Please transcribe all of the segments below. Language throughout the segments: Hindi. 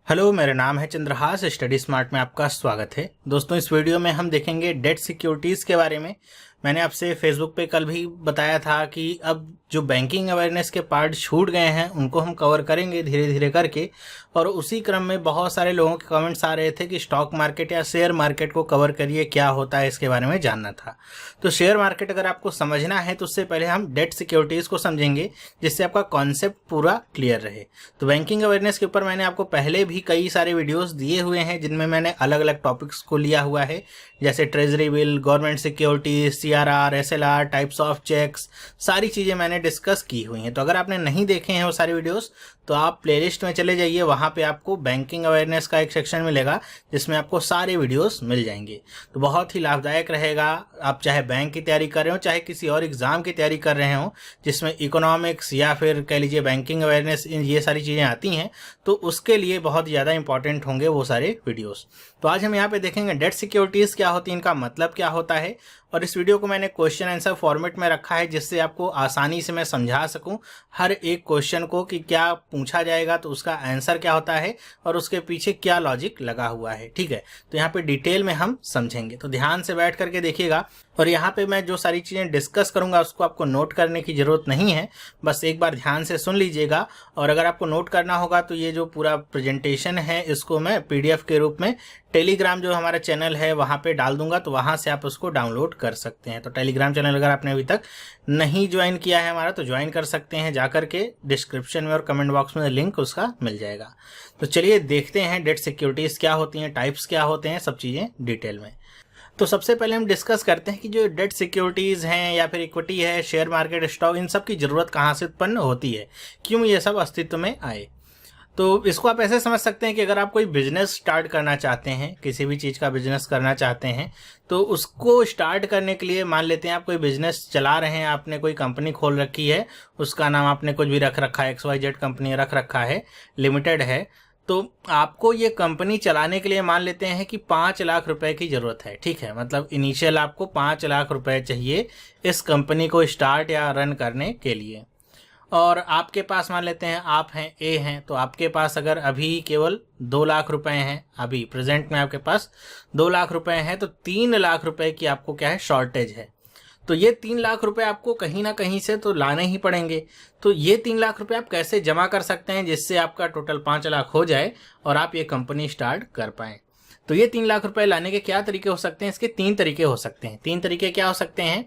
हेलो, मेरा नाम है चंद्रहास। स्टडी स्मार्ट में आपका स्वागत है। दोस्तों, इस वीडियो में हम देखेंगे डेट सिक्योरिटीज़ के बारे में। मैंने आपसे फेसबुक पे कल भी बताया था कि अब जो बैंकिंग अवेयरनेस के पार्ट छूट गए हैं उनको हम कवर करेंगे धीरे धीरे करके। और उसी क्रम में बहुत सारे लोगों के कमेंट्स आ रहे थे कि स्टॉक मार्केट या शेयर मार्केट को कवर करिए, क्या होता है इसके बारे में जानना था। तो शेयर मार्केट अगर आपको समझना है तो उससे पहले हम डेट सिक्योरिटीज़ को समझेंगे, जिससे आपका कॉन्सेप्ट पूरा क्लियर रहे। तो बैंकिंग अवेयरनेस के ऊपर मैंने आपको पहले भी कई सारे वीडियोस दिए हुए हैं, जिनमें मैंने अलग अलग टॉपिक्स को लिया हुआ है, जैसे treasury bill, government security, CRR, SLR, types of checks, सारी चीज़ें मैंने डिस्कस की हुई हैं। तो अगर आपने नहीं देखे हैं वो सारे वीडियोस तो आप प्लेलिस्ट में चले जाइए, वहाँ पे आपको बैंकिंग अवेयरनेस का एक सेक्शन मिलेगा जिसमें आपको सारे वीडियोस मिल जाएंगे। तो बहुत ही लाभदायक रहेगा। आप चाहे बैंक की तैयारी कर रहे हो, चाहे किसी और एग्जाम की तैयारी कर रहे हो जिसमें इकोनॉमिक्स या फिर कह लीजिए बैंकिंग अवेयरनेस, ये सारी चीज़ें आती हैं, तो उसके लिए बहुत ज़्यादा इंपॉर्टेंट होंगे वो सारे वीडियोस। तो आज हम यहाँ पे देखेंगे डेट सिक्योरिटीज़ क्या होती है, इनका मतलब क्या होता है। और इस वीडियो को मैंने क्वेश्चन आंसर फॉर्मेट में रखा है, जिससे आपको आसानी से मैं समझा सकूं हर एक क्वेश्चन को कि क्या पूछा जाएगा तो उसका आंसर क्या होता है और उसके पीछे क्या लॉजिक लगा हुआ है। ठीक है, तो यहाँ पे डिटेल में हम समझेंगे, तो ध्यान से बैठ करके देखिएगा। और यहाँ पे मैं जो सारी चीज़ें डिस्कस करूंगा उसको आपको नोट करने की ज़रूरत नहीं है, बस एक बार ध्यान से सुन लीजिएगा। और अगर आपको नोट करना होगा तो ये जो पूरा प्रेजेंटेशन है इसको मैं पीडीएफ के रूप में टेलीग्राम जो हमारा चैनल है वहाँ पे डाल दूंगा, तो वहाँ से आप उसको डाउनलोड कर सकते हैं। तो टेलीग्राम चैनल अगर आपने अभी तक नहीं ज्वाइन किया है हमारा तो ज्वाइन कर सकते हैं, जाकर के डिस्क्रिप्शन में और कमेंट बॉक्स में लिंक उसका मिल जाएगा। तो चलिए देखते हैं डेट सिक्योरिटीज़ क्या होती हैं, टाइप्स क्या होते हैं, सब चीज़ें डिटेल में। तो सबसे पहले हम डिस्कस करते हैं कि जो डेट सिक्योरिटीज़ हैं या फिर इक्विटी है, शेयर मार्केट, स्टॉक, इन सब की ज़रूरत कहाँ से उत्पन्न होती है, क्यों ये सब अस्तित्व में आए। तो इसको आप ऐसे समझ सकते हैं कि अगर आप कोई बिजनेस स्टार्ट करना चाहते हैं, किसी भी चीज़ का बिजनेस करना चाहते हैं, तो उसको स्टार्ट करने के लिए मान लेते हैं आप कोई बिजनेस चला रहे हैं, आपने कोई कंपनी खोल रखी है, उसका नाम आपने कुछ भी रख रखा है, XYZ कंपनी रख रखा है, लिमिटेड है। तो आपको ये कंपनी चलाने के लिए मान लेते हैं कि 5 लाख रुपए की ज़रूरत है। ठीक है, मतलब इनिशियल आपको 5 लाख रुपए चाहिए इस कंपनी को स्टार्ट या रन करने के लिए। और आपके पास मान लेते हैं आप हैं ए हैं, तो आपके पास अगर अभी केवल 2 लाख रुपए हैं, अभी प्रेजेंट में आपके पास 2 लाख रुपए हैं, तो 3 लाख रुपए की आपको क्या है, शॉर्टेज है। तो ये 3 लाख रुपए आपको कहीं ना कहीं से तो लाने ही पड़ेंगे। तो ये 3 लाख रुपए आप कैसे जमा कर सकते हैं जिससे आपका टोटल 5 लाख हो जाए और आप ये कंपनी स्टार्ट कर पाएं। तो ये 3 लाख रुपए लाने के क्या तरीके हो सकते हैं, इसके 3 तरीके हो सकते हैं। 3 तरीके क्या हो सकते हैं।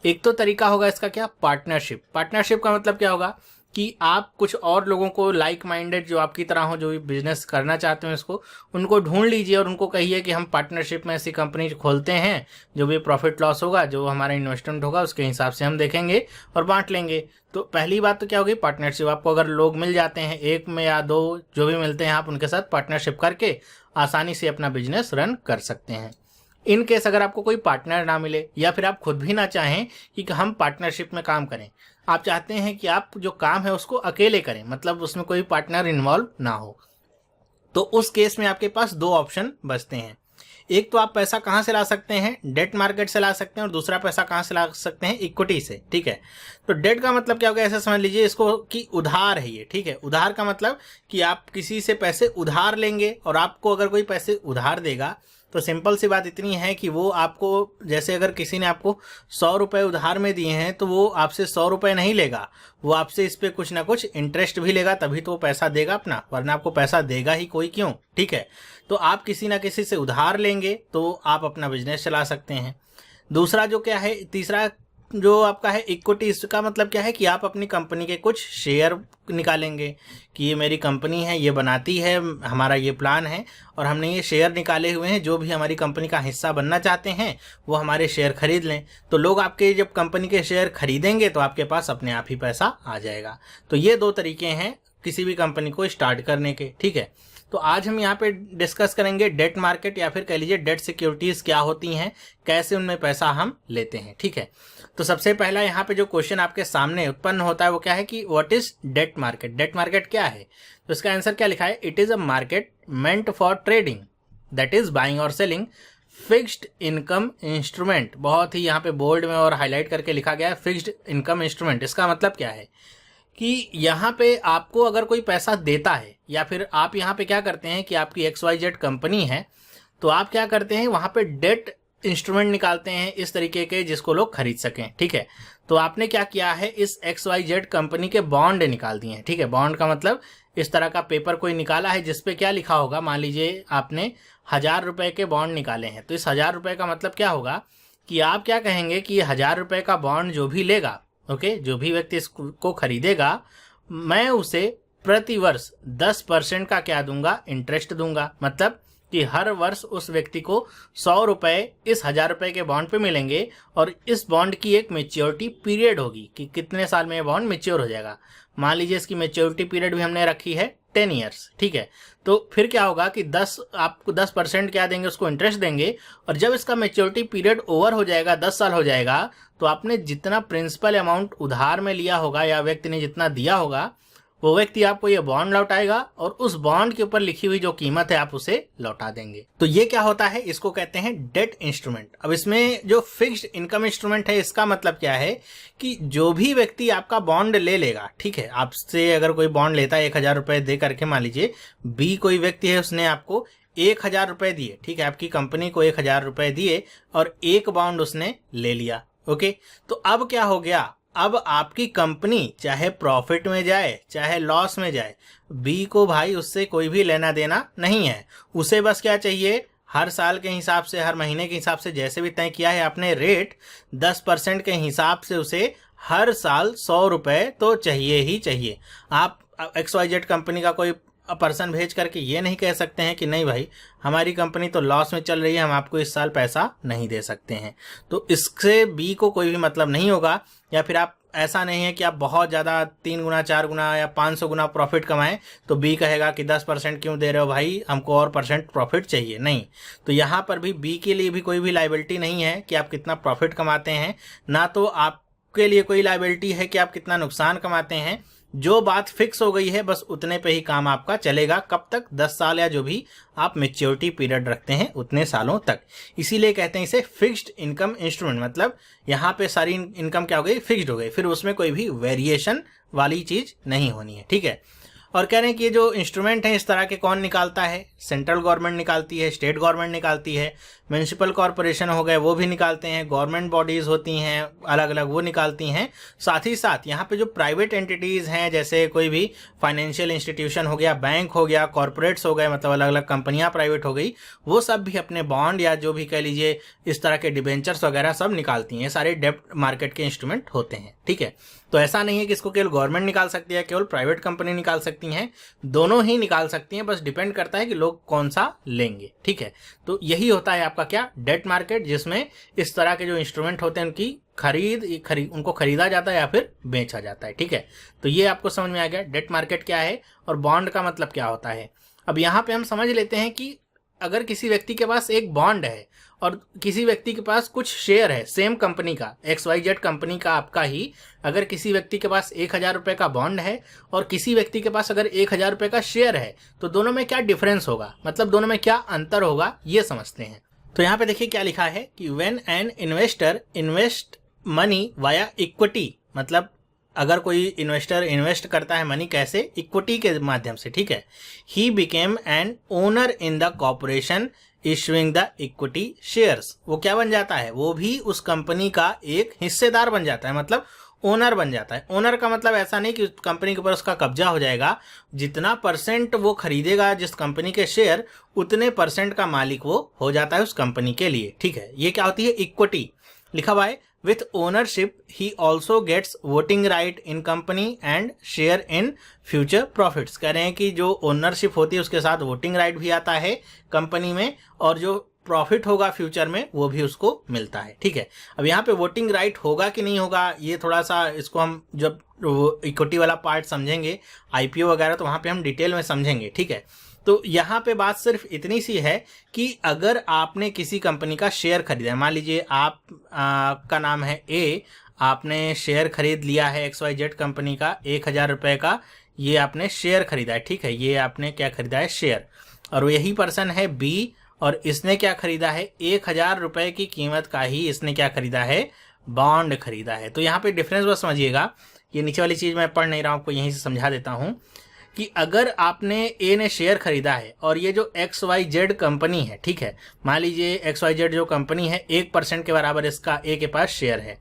एक तो तरीका होगा इसका क्या, पार्टनरशिप। पार्टनरशिप का मतलब क्या होगा कि आप कुछ और लोगों को लाइक माइंडेड जो आपकी तरह हो, जो भी बिजनेस करना चाहते हैं उसको, उनको ढूंढ लीजिए और उनको कहिए कि हम पार्टनरशिप में ऐसी कंपनी खोलते हैं, जो भी प्रॉफिट लॉस होगा, जो हमारा इन्वेस्टमेंट होगा उसके हिसाब से हम देखेंगे और बांट लेंगे। तो पहली बात तो क्या होगी, पार्टनरशिप। आपको अगर लोग मिल जाते हैं, 1 में या 2 जो भी मिलते हैं, आप उनके साथ पार्टनरशिप करके आसानी से अपना बिजनेस रन कर सकते हैं। इन केस अगर आपको कोई पार्टनर ना मिले या फिर आप खुद भी ना चाहें कि हम पार्टनरशिप में काम करें, आप चाहते हैं कि आप जो काम है उसको अकेले करें, मतलब उसमें कोई पार्टनर इन्वॉल्व ना हो, तो उस केस में आपके पास 2 ऑप्शन बचते हैं। एक तो आप पैसा कहाँ से ला सकते हैं, डेट मार्केट से ला सकते हैं, और दूसरा पैसा कहाँ से ला सकते हैं, इक्विटी से। ठीक है, तो डेट का मतलब क्या होगा, ऐसे समझ लीजिए इसको कि उधार है ये। ठीक है, उधार का मतलब कि आप किसी से पैसे उधार लेंगे, और आपको अगर कोई पैसे उधार देगा तो सिंपल सी बात इतनी है कि वो आपको, जैसे अगर किसी ने आपको 100 रुपये उधार में दिए हैं तो वो आपसे 100 रुपये नहीं लेगा, वो आपसे इस पर कुछ ना कुछ इंटरेस्ट भी लेगा, तभी तो वो पैसा देगा अपना, वरना आपको पैसा देगा ही कोई क्यों। ठीक है, तो आप किसी ना किसी से उधार लेंगे तो आप अपना बिजनेस चला सकते हैं। दूसरा जो क्या है, तीसरा जो आपका है इक्विटी, इसका मतलब क्या है कि आप अपनी कंपनी के कुछ शेयर निकालेंगे कि ये मेरी कंपनी है, ये बनाती है, हमारा ये प्लान है और हमने ये शेयर निकाले हुए हैं, जो भी हमारी कंपनी का हिस्सा बनना चाहते हैं वो हमारे शेयर खरीद लें। तो लोग आपके जब कंपनी के शेयर खरीदेंगे तो आपके पास अपने आप ही पैसा आ जाएगा। तो ये 2 तरीके हैं किसी भी कंपनी को स्टार्ट करने के। ठीक है, तो आज हम यहाँ पे डिस्कस करेंगे डेट मार्केट या फिर कह लीजिए डेट सिक्योरिटीज़ क्या होती हैं, कैसे उनमें पैसा हम लेते हैं। ठीक है, तो सबसे पहला यहाँ पे जो क्वेश्चन आपके सामने उत्पन्न होता है वो क्या है कि what is debt market. Debt market क्या है, तो इसका आंसर क्या लिखा है, it is a market meant for trading, that is buying और सेलिंग फिक्स्ड इनकम इंस्ट्रूमेंट। बहुत ही यहाँ पे बोल्ड में और हाईलाइट करके लिखा गया है फिक्स्ड इनकम इंस्ट्रूमेंट। इसका मतलब क्या है कि यहाँ पे आपको अगर कोई पैसा देता है या फिर आप यहाँ पे क्या करते हैं कि आपकी XYZ कंपनी है, तो आप क्या करते हैं वहाँ पे डेट इंस्ट्रूमेंट निकालते हैं इस तरीके के जिसको लोग खरीद सकें। ठीक है, तो आपने क्या किया है, इस XYZ कंपनी के बॉन्ड निकाल दिए हैं। ठीक है, बॉन्ड का मतलब इस तरह का पेपर कोई निकाला है जिसपे क्या लिखा होगा, मान लीजिए आपने 1000 रुपए के बॉन्ड निकाले हैं, तो इस 1000 रुपए का मतलब क्या होगा कि आप क्या कहेंगे कि 1000 रुपए का बॉन्ड जो भी लेगा, ओके, जो भी व्यक्ति इसको खरीदेगा, मैं उसे प्रति वर्ष 10% का क्या दूंगा, इंटरेस्ट दूंगा। मतलब कि हर वर्ष उस व्यक्ति को 100 रुपए इस 1000 रुपए के बॉन्ड पे मिलेंगे और इस बॉन्ड की एक मेच्योरिटी पीरियड होगी कि कितने साल में ये बॉन्ड मेच्योर हो जाएगा। मान लीजिए इसकी मेच्योरिटी पीरियड भी हमने रखी है 10 ईयर्स। ठीक है, तो फिर क्या होगा कि आपको 10% क्या देंगे, उसको इंटरेस्ट देंगे, और जब इसका मेच्योरिटी पीरियड ओवर हो जाएगा, 10 साल हो जाएगा, तो आपने जितना प्रिंसिपल अमाउंट उधार में लिया होगा या व्यक्ति ने जितना दिया होगा, वो व्यक्ति आपको ये बॉन्ड लौटाएगा और उस बॉन्ड के ऊपर लिखी हुई जो कीमत है आप उसे लौटा देंगे। तो ये क्या होता है, इसको कहते हैं डेट इंस्ट्रूमेंट। अब इसमें जो फिक्स्ड इनकम इंस्ट्रूमेंट है, इसका मतलब क्या है कि जो भी व्यक्ति आपका बॉन्ड ले लेगा, ठीक है, आपसे अगर कोई बॉन्ड लेता है 1000 रुपए दे करके, मान लीजिए बी कोई व्यक्ति है, उसने आपको 1000 रुपए दिए, ठीक है, आपकी कंपनी को 1000 रुपए दिए और एक बॉन्ड उसने ले लिया। ओके, तो अब क्या हो गया, अब आपकी कंपनी चाहे प्रॉफिट में जाए चाहे लॉस में जाए, बी को भाई उससे कोई भी लेना देना नहीं है। उसे बस क्या चाहिए, हर साल के हिसाब से, हर महीने के हिसाब से, जैसे भी तय किया है आपने रेट, 10% के हिसाब से उसे हर साल 100 रुपए तो चाहिए ही चाहिए। आप XYZ कंपनी का कोई पर्सन भेज करके ये नहीं कह सकते हैं कि नहीं भाई हमारी कंपनी तो लॉस में चल रही है, हम आपको इस साल पैसा नहीं दे सकते हैं। तो इससे बी को कोई भी मतलब नहीं होगा। या फिर आप ऐसा नहीं है कि आप बहुत ज़्यादा 3 गुना 4 गुना या 500 गुना प्रॉफिट कमाएं तो बी कहेगा कि 10% क्यों दे रहे हो भाई, हमको और परसेंट प्रॉफिट चाहिए। नहीं, तो यहाँ पर भी बी के लिए भी कोई भी लायबिलिटी नहीं है कि आप कितना प्रॉफिट कमाते हैं, ना तो आपके लिए कोई लायबिलिटी है कि आप कितना नुकसान कमाते हैं। जो बात फिक्स हो गई है बस उतने पे ही काम आपका चलेगा। कब तक, 10 साल या जो भी आप मेच्योरिटी पीरियड रखते हैं उतने सालों तक। इसीलिए कहते हैं इसे फिक्स्ड इनकम इंस्ट्रूमेंट। मतलब यहाँ पे सारी इनकम क्या हो गई, फिक्स्ड हो गई, फिर उसमें कोई भी वेरिएशन वाली चीज नहीं होनी है। ठीक है, और कह रहे हैं कि ये जो इंस्ट्रूमेंट है इस तरह के कौन निकालता है, सेंट्रल गवर्नमेंट निकालती है, स्टेट गवर्नमेंट निकालती है, म्यूनिसिपल कॉरपोरेशन हो गए वो भी निकालते हैं, गवर्नमेंट बॉडीज होती हैं अलग अलग वो निकालती हैं। साथ ही साथ यहाँ पे जो प्राइवेट एंटिटीज हैं, जैसे कोई भी फाइनेंशियल इंस्टीट्यूशन हो गया, बैंक हो गया, कॉरपोरेट्स हो गए, मतलब अलग अलग कंपनियां प्राइवेट हो गई, वो सब भी अपने बॉन्ड या जो भी कह लीजिए इस तरह के डिबेंचर्स वगैरह सब निकालती हैं। सारे डेब्ट मार्केट के इंस्ट्रूमेंट होते हैं। ठीक है, तो ऐसा नहीं है कि इसको केवल गवर्नमेंट निकाल सकती है, केवल प्राइवेट कंपनी निकाल सकती हैं, दोनों ही निकाल सकती हैं, बस डिपेंड करता है कि लोग कौन सा लेंगे। ठीक है, तो यही होता है आपका क्या, डेट मार्केट, जिसमें इस तरह के जो इंस्ट्रूमेंट होते हैं उनकी उनको खरीदा जाता है या फिर बेचा जाता है। ठीक है, तो ये आपको समझ में आ गया डेट मार्केट क्या है और बॉन्ड का मतलब क्या होता है। अब यहाँ पे हम समझ लेते हैं कि अगर किसी व्यक्ति के पास एक बॉन्ड है और किसी व्यक्ति के पास कुछ शेयर है सेम कंपनी का, XYZ कंपनी का आपका ही, अगर किसी व्यक्ति के पास 1000 रुपए का बॉन्ड है और किसी व्यक्ति के पास अगर 1000 रुपए का शेयर है, तो दोनों में क्या डिफरेंस होगा, मतलब दोनों में क्या अंतर होगा, ये समझते हैं। तो यहाँ पे देखिए क्या लिखा है कि when an investor invest money via equity, मतलब अगर कोई इन्वेस्टर इन्वेस्ट करता है मनी, कैसे, इक्विटी के माध्यम से। ठीक है, he became an owner in the corporation issuing the equity shares, वो क्या बन जाता है, वो भी उस कंपनी का एक हिस्सेदार बन जाता है, मतलब ओनर बन जाता है। ओनर का मतलब ऐसा नहीं कि कंपनी के ऊपर उसका कब्जा हो जाएगा, जितना परसेंट वो खरीदेगा जिस कंपनी के शेयर, उतने परसेंट का मालिक वो हो जाता है उस कंपनी के लिए। ठीक है, ये क्या होती है, इक्विटी लिखा हुआ है। With ownership, he also gets voting right in company and share in future profits। कह रहे हैं कि जो ओनरशिप होती है उसके साथ वोटिंग राइट भी आता है कंपनी में, और जो प्रॉफिट होगा फ्यूचर में वो भी उसको मिलता है। ठीक है, अब यहाँ पे वोटिंग राइट होगा कि नहीं होगा, ये थोड़ा सा इसको हम जब इक्विटी वाला पार्ट समझेंगे, IPO वगैरह, तो वहाँ पे हम डिटेल में समझेंगे। ठीक है, तो यहाँ पे बात सिर्फ इतनी सी है कि अगर आपने किसी कंपनी का शेयर खरीदा है, मान लीजिए आप का नाम है A, आपने शेयर खरीद लिया है XYZ कंपनी का 1000 रुपए का, ये आपने शेयर खरीदा है। ठीक है, ये आपने क्या खरीदा है, शेयर, और यही पर्सन है B, और इसने क्या खरीदा है, 1000 रुपए की कीमत का ही इसने क्या खरीदा है, बॉन्ड खरीदा है। तो यहाँ पे डिफरेंस बस समझिएगा ये नीचे वाली चीज़ मैं पढ़ नहीं रहा हूँ, आपको यहीं से समझा देता हूँ कि अगर आपने ए ने शेयर खरीदा है और ये जो XYZ कंपनी है, ठीक है, मान लीजिए XYZ जो कंपनी है 1% के बराबर इसका ए के पास शेयर है,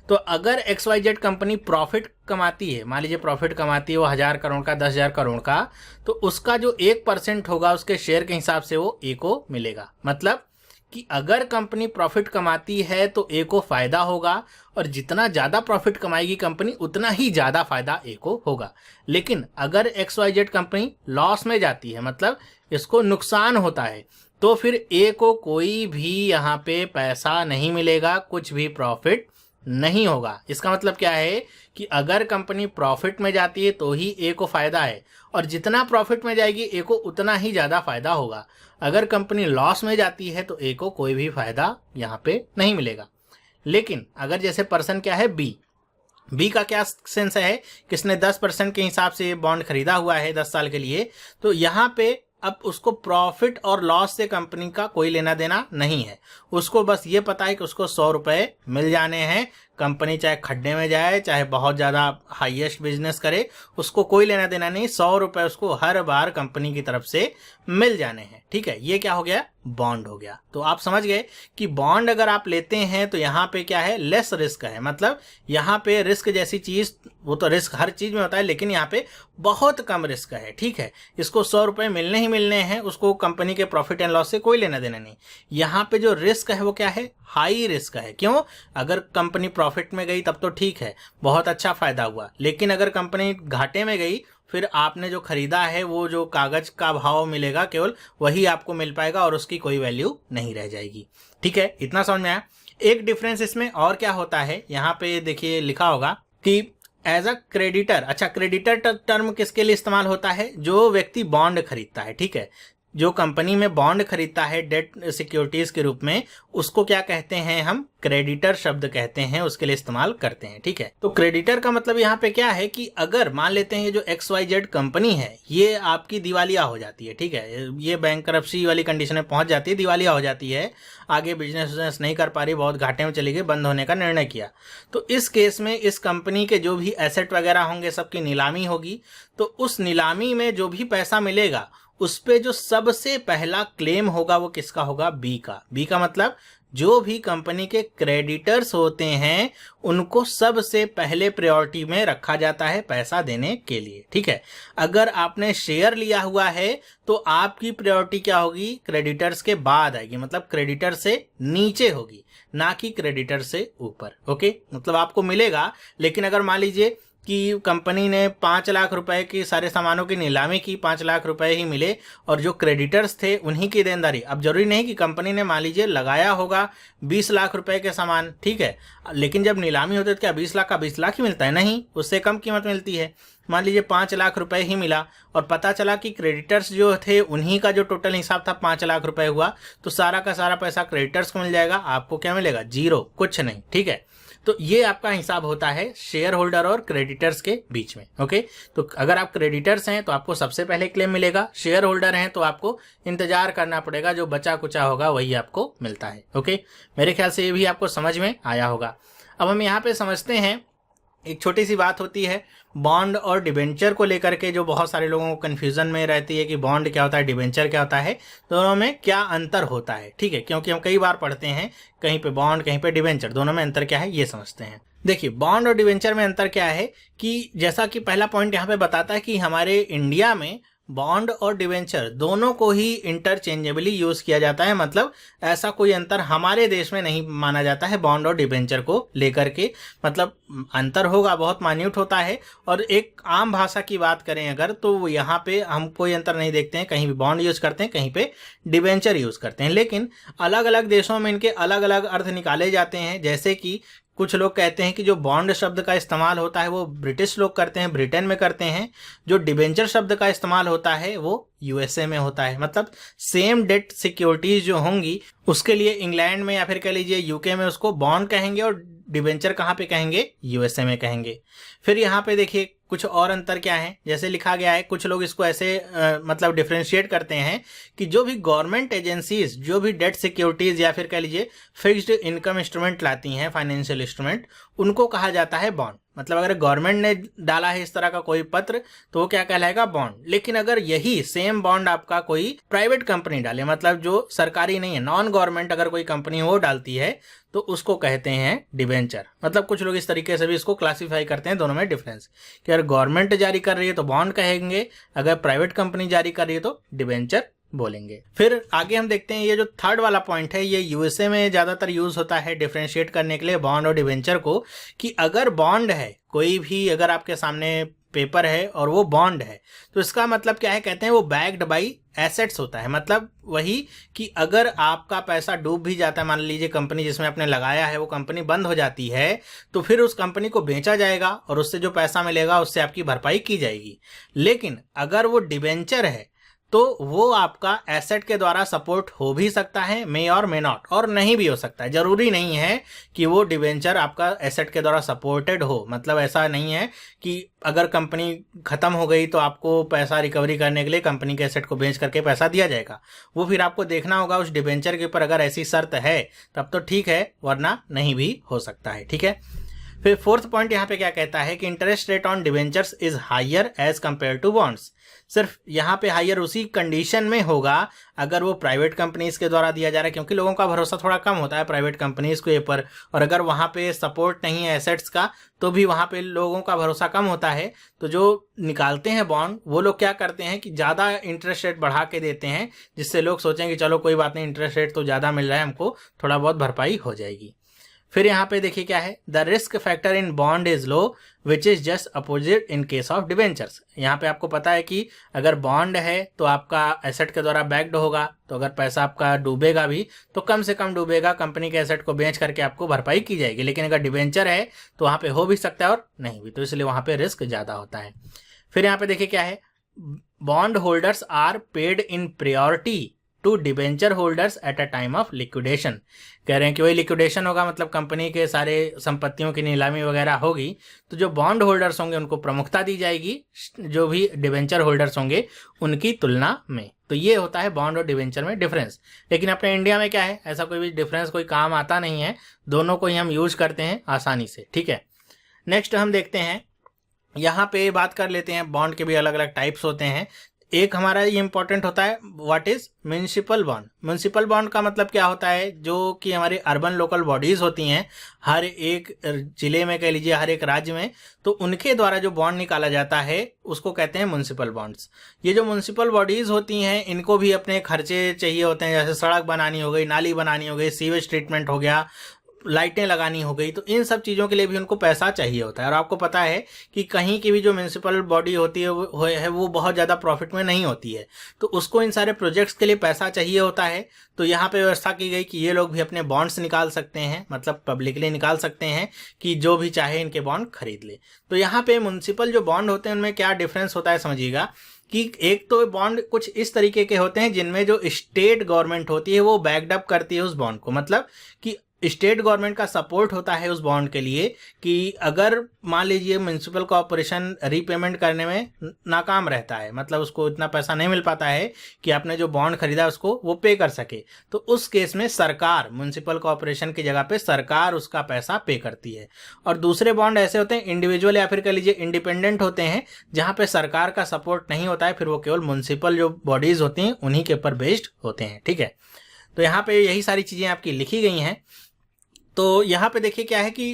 तो अगर XYZ कंपनी प्रॉफिट कमाती है, मान लीजिए प्रॉफिट कमाती है वो 1000 करोड़ का, 10,000 करोड़ का, तो उसका जो 1% होगा उसके शेयर के हिसाब से वो ए को मिलेगा। मतलब कि अगर कंपनी प्रॉफिट कमाती है तो ए को फायदा होगा, और जितना ज़्यादा प्रॉफिट कमाएगी कंपनी उतना ही ज़्यादा फायदा ए को होगा। लेकिन अगर XYZ कंपनी लॉस में जाती है, मतलब इसको नुकसान होता है, तो फिर ए को कोई भी यहाँ पे पैसा नहीं मिलेगा, कुछ भी प्रॉफिट नहीं होगा। इसका मतलब क्या है कि अगर कंपनी प्रॉफिट में जाती है तो ही ए को फायदा है, और जितना प्रॉफिट में जाएगी ए को उतना ही ज़्यादा फायदा होगा। अगर कंपनी लॉस में जाती है तो ए को कोई भी फायदा यहाँ पे नहीं मिलेगा। लेकिन अगर जैसे पर्सन क्या है बी का क्या सेंस है, किसने 10% के हिसाब से बॉन्ड खरीदा हुआ है 10 साल के लिए, तो यहाँ पे अब उसको प्रॉफिट और लॉस से कंपनी का कोई लेना देना नहीं है। उसको बस ये पता है कि उसको 100 रुपये मिल जाने हैं, कंपनी चाहे खड्डे में जाए, चाहे बहुत ज़्यादा हाईएस्ट बिजनेस करे, उसको कोई लेना देना नहीं, 100 रुपये उसको हर बार कंपनी की तरफ से मिल जाने हैं। ठीक है, ये क्या हो गया, बॉन्ड हो गया। तो आप समझ गए कि बॉन्ड अगर आप लेते हैं तो यहाँ पे क्या है, लेस रिस्क है। मतलब यहाँ पे रिस्क जैसी चीज़, वो तो रिस्क हर चीज़ में होता है, लेकिन यहाँ पे बहुत कम रिस्क है। ठीक है, इसको 100 रुपये मिलने ही मिलने हैं, उसको कंपनी के प्रॉफिट एंड लॉस से कोई लेना देना नहीं। यहाँ पे जो रिस्क है वो क्या है, हाई रिस्क है। क्यों, अगर कंपनी प्रॉफिट में गई तब तो ठीक है, बहुत अच्छा फायदा हुआ, लेकिन अगर कंपनी घाटे में गई फिर आपने जो खरीदा है वो जो कागज का भाव मिलेगा केवल वही आपको मिल पाएगा, और उसकी कोई वैल्यू नहीं रह जाएगी। ठीक है, इतना समझ में आया। एक डिफरेंस इसमें और क्या होता है, यहाँ पे देखिए लिखा होगा कि एज अ क्रेडिटर। अच्छा, क्रेडिटर टर्म किसके लिए इस्तेमाल होता है, जो व्यक्ति बॉन्ड खरीदता है। ठीक है, जो कंपनी में बॉन्ड खरीदता है डेट सिक्योरिटीज के रूप में, उसको क्या कहते हैं, हम क्रेडिटर शब्द कहते हैं, उसके लिए इस्तेमाल करते हैं। ठीक है, तो क्रेडिटर का मतलब यहाँ पे क्या है कि अगर मान लेते हैं ये जो XYZ कंपनी है ये आपकी दिवालिया हो जाती है, ठीक है, ये बैंकरप्सी वाली कंडीशन में पहुंच जाती है, दिवालिया हो जाती है, आगे बिजनेस नहीं कर पा रही, बहुत घाटे में चली गई, बंद होने का निर्णय किया, तो इस केस में इस कंपनी के जो भी एसेट वगैरह होंगे सबकी नीलामी होगी। तो उस नीलामी में जो भी पैसा मिलेगा उस पे जो सबसे पहला क्लेम होगा वो किसका होगा, बी का। बी का मतलब जो भी कंपनी के क्रेडिटर्स होते हैं उनको सबसे पहले प्रायोरिटी में रखा जाता है पैसा देने के लिए। ठीक है, अगर आपने शेयर लिया हुआ है तो आपकी प्रायोरिटी क्या होगी, क्रेडिटर्स के बाद आएगी, मतलब क्रेडिटर से नीचे होगी, ना कि क्रेडिटर से ऊपर। ओके, मतलब आपको मिलेगा, लेकिन अगर मान लीजिए कि कंपनी ने 5 लाख रुपए की सारे सामानों की नीलामी की, 5 लाख रुपए ही मिले, और जो क्रेडिटर्स थे उन्हीं की देनदारी। अब जरूरी नहीं कि कंपनी ने मान लीजिए लगाया होगा 20 लाख रुपए के सामान, ठीक है, लेकिन जब नीलामी होती है तो क्या 20 लाख का 20 लाख ही मिलता है, नहीं, उससे कम कीमत मिलती है। मान लीजिए 5 लाख रुपए ही मिला और पता चला कि क्रेडिटर्स जो थे उन्हीं का जो टोटल हिसाब था 5 लाख रुपए हुआ, तो सारा का सारा पैसा क्रेडिटर्स को मिल जाएगा, आपको क्या मिलेगा, जीरो, कुछ नहीं। ठीक है, तो ये आपका हिसाब होता है शेयर होल्डर और क्रेडिटर्स के बीच में। ओके, तो अगर आप क्रेडिटर्स हैं तो आपको सबसे पहले क्लेम मिलेगा, शेयर होल्डर हैं तो आपको इंतजार करना पड़ेगा, जो बचा कुचा होगा वही आपको मिलता है। ओके, मेरे ख्याल से ये भी आपको समझ में आया होगा। अब हम यहाँ पे समझते हैं, एक छोटी सी बात होती है बॉन्ड और डिबेंचर को लेकर के, जो बहुत सारे लोगों को कन्फ्यूजन में रहती है कि बॉन्ड क्या होता है, डिबेंचर क्या होता है, दोनों में क्या अंतर होता है। ठीक है, क्योंकि हम कई बार पढ़ते हैं कहीं पे बॉन्ड कहीं पे डिबेंचर, दोनों में अंतर क्या है ये समझते हैं। देखिए, बॉन्ड और डिबेंचर में अंतर क्या है कि जैसा कि पहला पॉइंट यहाँ पे बताता है कि हमारे इंडिया में बॉन्ड और डिवेंचर दोनों को ही इंटरचेंजेबली यूज किया जाता है, मतलब ऐसा कोई अंतर हमारे देश में नहीं माना जाता है बॉन्ड और डिवेंचर को लेकर के। मतलब अंतर होगा, बहुत मान्यूट होता है, और एक आम भाषा की बात करें अगर, तो यहाँ पे हम कोई अंतर नहीं देखते हैं, कहीं भी बॉन्ड यूज करते हैं, कहीं पे डिवेंचर यूज करते हैं, लेकिन अलग अलग देशों में इनके अलग अलग अर्थ निकाले जाते हैं। जैसे कि कुछ लोग कहते हैं कि जो बॉन्ड शब्द का इस्तेमाल होता है वो ब्रिटिश लोग करते हैं, ब्रिटेन में करते हैं, जो डिबेंचर शब्द का इस्तेमाल होता है वो यूएसए में होता है। मतलब सेम डेट सिक्योरिटीज जो होंगी उसके लिए इंग्लैंड में या फिर कह लीजिए यूके में उसको बॉन्ड कहेंगे, और डिबेंचर कहाँ पे कहेंगे, यूएसए में कहेंगे। फिर यहाँ पे देखिए कुछ और अंतर क्या है, जैसे लिखा गया है, कुछ लोग इसको ऐसे मतलब डिफ्रेंशिएट करते हैं कि जो भी गवर्नमेंट एजेंसीज जो भी डेट सिक्योरिटीज या फिर कह लीजिए फिक्स्ड इनकम इंस्ट्रूमेंट लाती हैं, फाइनेंशियल इंस्ट्रूमेंट, उनको कहा जाता है बॉन्ड। मतलब अगर गवर्नमेंट ने डाला है इस तरह का कोई पत्र तो वो क्या कहलाएगा, बॉन्ड। लेकिन अगर यही सेम बॉन्ड आपका कोई प्राइवेट कंपनी डाले, मतलब जो सरकारी नहीं है, नॉन गवर्नमेंट अगर कोई कंपनी वो डालती है तो उसको कहते हैं डिबेंचर। मतलब कुछ लोग इस तरीके से भी इसको क्लासिफाई करते हैं, दोनों में डिफरेंस, कि अगर गवर्नमेंट जारी कर रही है तो बॉन्ड कहेंगे, अगर प्राइवेट कंपनी जारी कर रही है तो डिबेंचर बोलेंगे। फिर आगे हम देखते हैं ये जो थर्ड वाला पॉइंट है, ये यूएसए में ज्यादातर यूज होता है डिफरेंशिएट करने के लिए बॉन्ड और डिबेंचर को, कि अगर बॉन्ड है कोई भी, अगर आपके सामने पेपर है और वो बॉन्ड है तो इसका मतलब क्या है, कहते हैं वो बैक्ड बाई एसेट्स होता है। मतलब वही कि अगर आपका पैसा डूब भी जाता है, मान लीजिए कंपनी जिसमें आपने लगाया है वो कंपनी बंद हो जाती है, तो फिर उस कंपनी को बेचा जाएगा और उससे जो पैसा मिलेगा उससे आपकी भरपाई की जाएगी। लेकिन अगर वो डिबेंचर है तो वो आपका एसेट के द्वारा सपोर्ट हो भी सकता है, मे और मे नॉट, और नहीं भी हो सकता है। जरूरी नहीं है कि वो डिबेंचर आपका एसेट के द्वारा सपोर्टेड हो। मतलब ऐसा नहीं है कि अगर कंपनी खत्म हो गई तो आपको पैसा रिकवरी करने के लिए कंपनी के एसेट को बेच करके पैसा दिया जाएगा। वो फिर आपको देखना होगा उस डिबेंचर के ऊपर, अगर ऐसी शर्त है तब तो ठीक है, वरना नहीं भी हो सकता है। ठीक है। फिर फोर्थ पॉइंट यहाँ पे क्या कहता है कि interest rate on debentures is higher as compare to bonds. सिर्फ यहाँ पे हायर उसी कंडीशन में होगा अगर वो प्राइवेट कंपनीज के द्वारा दिया जा रहा है, क्योंकि लोगों का भरोसा थोड़ा कम होता है प्राइवेट कंपनीज के ऊपर, और अगर वहाँ पे सपोर्ट नहीं है एसेट्स का तो भी वहाँ पे लोगों का भरोसा कम होता है। तो जो निकालते हैं बॉन्ड वो लोग क्या करते हैं कि ज़्यादा इंटरेस्ट रेट बढ़ा के देते हैं, जिससे लोग सोचें कि चलो कोई बात नहीं, इंटरेस्ट रेट तो ज़्यादा मिल रहा है, हमको थोड़ा बहुत भरपाई हो जाएगी। फिर यहाँ पे देखिए क्या है, the risk factor in bond is low which is just opposite in case of debentures. यहाँ पे आपको पता है कि अगर बॉन्ड है तो आपका एसेट के द्वारा बैक्ड होगा, तो अगर पैसा आपका डूबेगा भी तो कम से कम डूबेगा, कंपनी के एसेट को बेच करके आपको भरपाई की जाएगी। लेकिन अगर डिबेंचर है तो वहाँ पे हो भी सकता है और नहीं भी, तो इसलिए वहाँ पे रिस्क ज़्यादा होता है। फिर यहाँ पे देखिए क्या है, bond holders are paid in priority to debenture holders at a time of liquidation. कह रहे हैं कि वही लिक्विडेशन होगा, मतलब कंपनी के सारे संपत्तियों की नीलामी वगैरह होगी तो जो बॉन्ड होल्डर्स होंगे उनको प्रमुखता दी जाएगी जो भी डिबेंचर होल्डर्स होंगे उनकी तुलना में। तो ये होता है बॉन्ड और डिबेंचर में डिफरेंस। लेकिन अपने इंडिया में क्या है, ऐसा कोई भी डिफरेंस कोई काम आता नहीं है, दोनों को ही हम यूज करते हैं आसानी से। ठीक है। नेक्स्ट हम देखते हैं, यहाँ पे बात कर लेते हैं बॉन्ड के भी अलग अलग टाइप्स होते हैं। एक हमारा ये इंपॉर्टेंट होता है, what is municipal bond. Municipal bond का मतलब क्या होता है, जो कि हमारी अर्बन लोकल बॉडीज होती हैं हर एक जिले में, कह लीजिए हर एक राज्य में, तो उनके द्वारा जो बॉन्ड निकाला जाता है उसको कहते हैं म्युनिसिपल बॉन्ड्स। ये जो म्युनिसिपल बॉडीज होती हैं इनको भी अपने खर्चे चाहिए होते हैं, जैसे सड़क बनानी हो गई, नाली बनानी हो गई, सीवेज ट्रीटमेंट हो गया, लाइटें लगानी हो गई, तो इन सब चीज़ों के लिए भी उनको पैसा चाहिए होता है। और आपको पता है कि कहीं की भी जो म्युनिसिपल बॉडी होती है वो बहुत ज़्यादा प्रॉफिट में नहीं होती है, तो उसको इन सारे प्रोजेक्ट्स के लिए पैसा चाहिए होता है। तो यहाँ पे व्यवस्था की गई कि ये लोग भी अपने बॉन्ड्स निकाल सकते हैं, मतलब पब्लिकली निकाल सकते हैं कि जो भी चाहे इनके बॉन्ड खरीद ले। तो यहाँ पे म्युनिसिपल जो बॉन्ड होते हैं उनमें क्या डिफरेंस होता है समझिएगा, कि एक तो बॉन्ड कुछ इस तरीके के होते हैं जिनमें जो स्टेट गवर्नमेंट होती है वो बैकड अप करती है उस बॉन्ड को, मतलब कि स्टेट गवर्नमेंट का सपोर्ट होता है उस बॉन्ड के लिए कि अगर मान लीजिए म्युनिसिपल कॉर्पोरेशन रीपेमेंट करने में नाकाम रहता है, मतलब उसको इतना पैसा नहीं मिल पाता है कि आपने जो बॉन्ड खरीदा उसको वो पे कर सके, तो उस केस में सरकार, म्युनिसिपल कॉर्पोरेशन की जगह पे सरकार उसका पैसा पे करती है। और दूसरे बॉन्ड ऐसे होते हैं इंडिविजुअल या फिर कह लीजिए इंडिपेंडेंट होते हैं, जहाँ पे सरकार का सपोर्ट नहीं होता है, फिर वो केवल म्युनिसिपल जो बॉडीज होती हैं उन्हीं के ऊपर बेस्ड होते हैं। ठीक है। तो यहाँ पे यही सारी चीज़ें आपकी लिखी गई हैं। तो यहाँ पे देखिए क्या है कि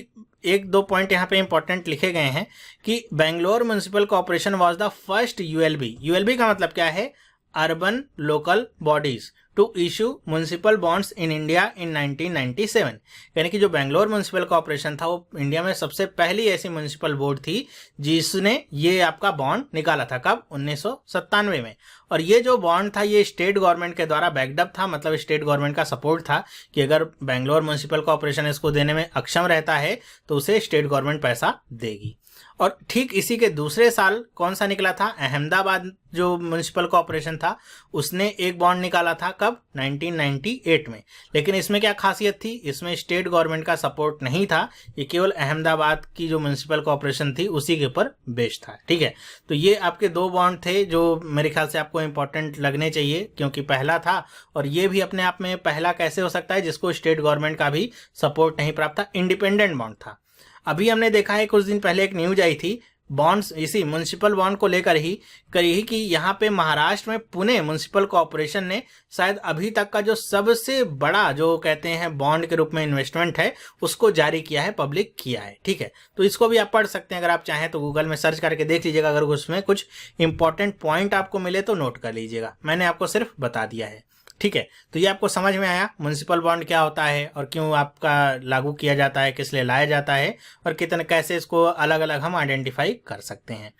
एक दो पॉइंट यहाँ पे इंपॉर्टेंट लिखे गए हैं कि Bangalore municipal corporation was the first ULB. ULB का मतलब क्या है, urban local bodies to issue municipal bonds in India in 1997। यानी कि जो बेंगलोर म्युनिसिपल कॉर्पोरेशन था वो इंडिया में सबसे पहली ऐसी म्युनिसिपल बोर्ड थी जिसने ये आपका बॉन्ड निकाला था। कब? 1997 में। और ये जो बॉन्ड था ये स्टेट गवर्नमेंट के द्वारा बैकअप था, मतलब स्टेट गवर्नमेंट का सपोर्ट था कि अगर बेंगलोर म्युनिसिपल कॉर्पोरेशन इसको देने में अक्षम रहता है तो उसे स्टेट गवर्नमेंट पैसा देगी। और ठीक इसी के दूसरे साल कौन सा निकला था, अहमदाबाद जो म्युनिसिपल कॉर्पोरेशन था उसने एक बॉन्ड निकाला था। कब? 1998 में। लेकिन इसमें क्या खासियत थी, इसमें स्टेट गवर्नमेंट का सपोर्ट नहीं था, ये केवल अहमदाबाद की जो म्युनिसिपल कॉर्पोरेशन थी उसी के ऊपर बेस्ड था। ठीक है। तो ये आपके दो बॉन्ड थे जो मेरे ख्याल से आपको इंपॉर्टेंट लगने चाहिए, क्योंकि पहला था और ये भी अपने आप में पहला कैसे हो सकता है जिसको स्टेट गवर्नमेंट का भी सपोर्ट नहीं प्राप्त था, इंडिपेंडेंट बॉन्ड था। अभी हमने देखा है कुछ दिन पहले एक न्यूज आई थी बॉन्ड्स, इसी म्युनिसिपल बॉन्ड को लेकर ही करी कि यहाँ पे महाराष्ट्र में पुणे म्युनिसिपल कॉर्पोरेशन ने शायद अभी तक का जो सबसे बड़ा जो कहते हैं बॉन्ड के रूप में इन्वेस्टमेंट है उसको जारी किया है, पब्लिक किया है। ठीक है, तो इसको भी आप पढ़ सकते हैं, अगर आप चाहें तो गूगल में सर्च करके देख लीजिएगा। अगर उसमें कुछ इंपॉर्टेंट पॉइंट आपको मिले तो नोट कर लीजिएगा, मैंने आपको सिर्फ बता दिया है। ठीक है, तो ये आपको समझ में आया म्युनिसिपल बॉन्ड क्या होता है और क्यों आपका लागू किया जाता है, किस लिए लाया जाता है और कितने कैसे इसको अलग अलग हम आइडेंटिफाई कर सकते हैं।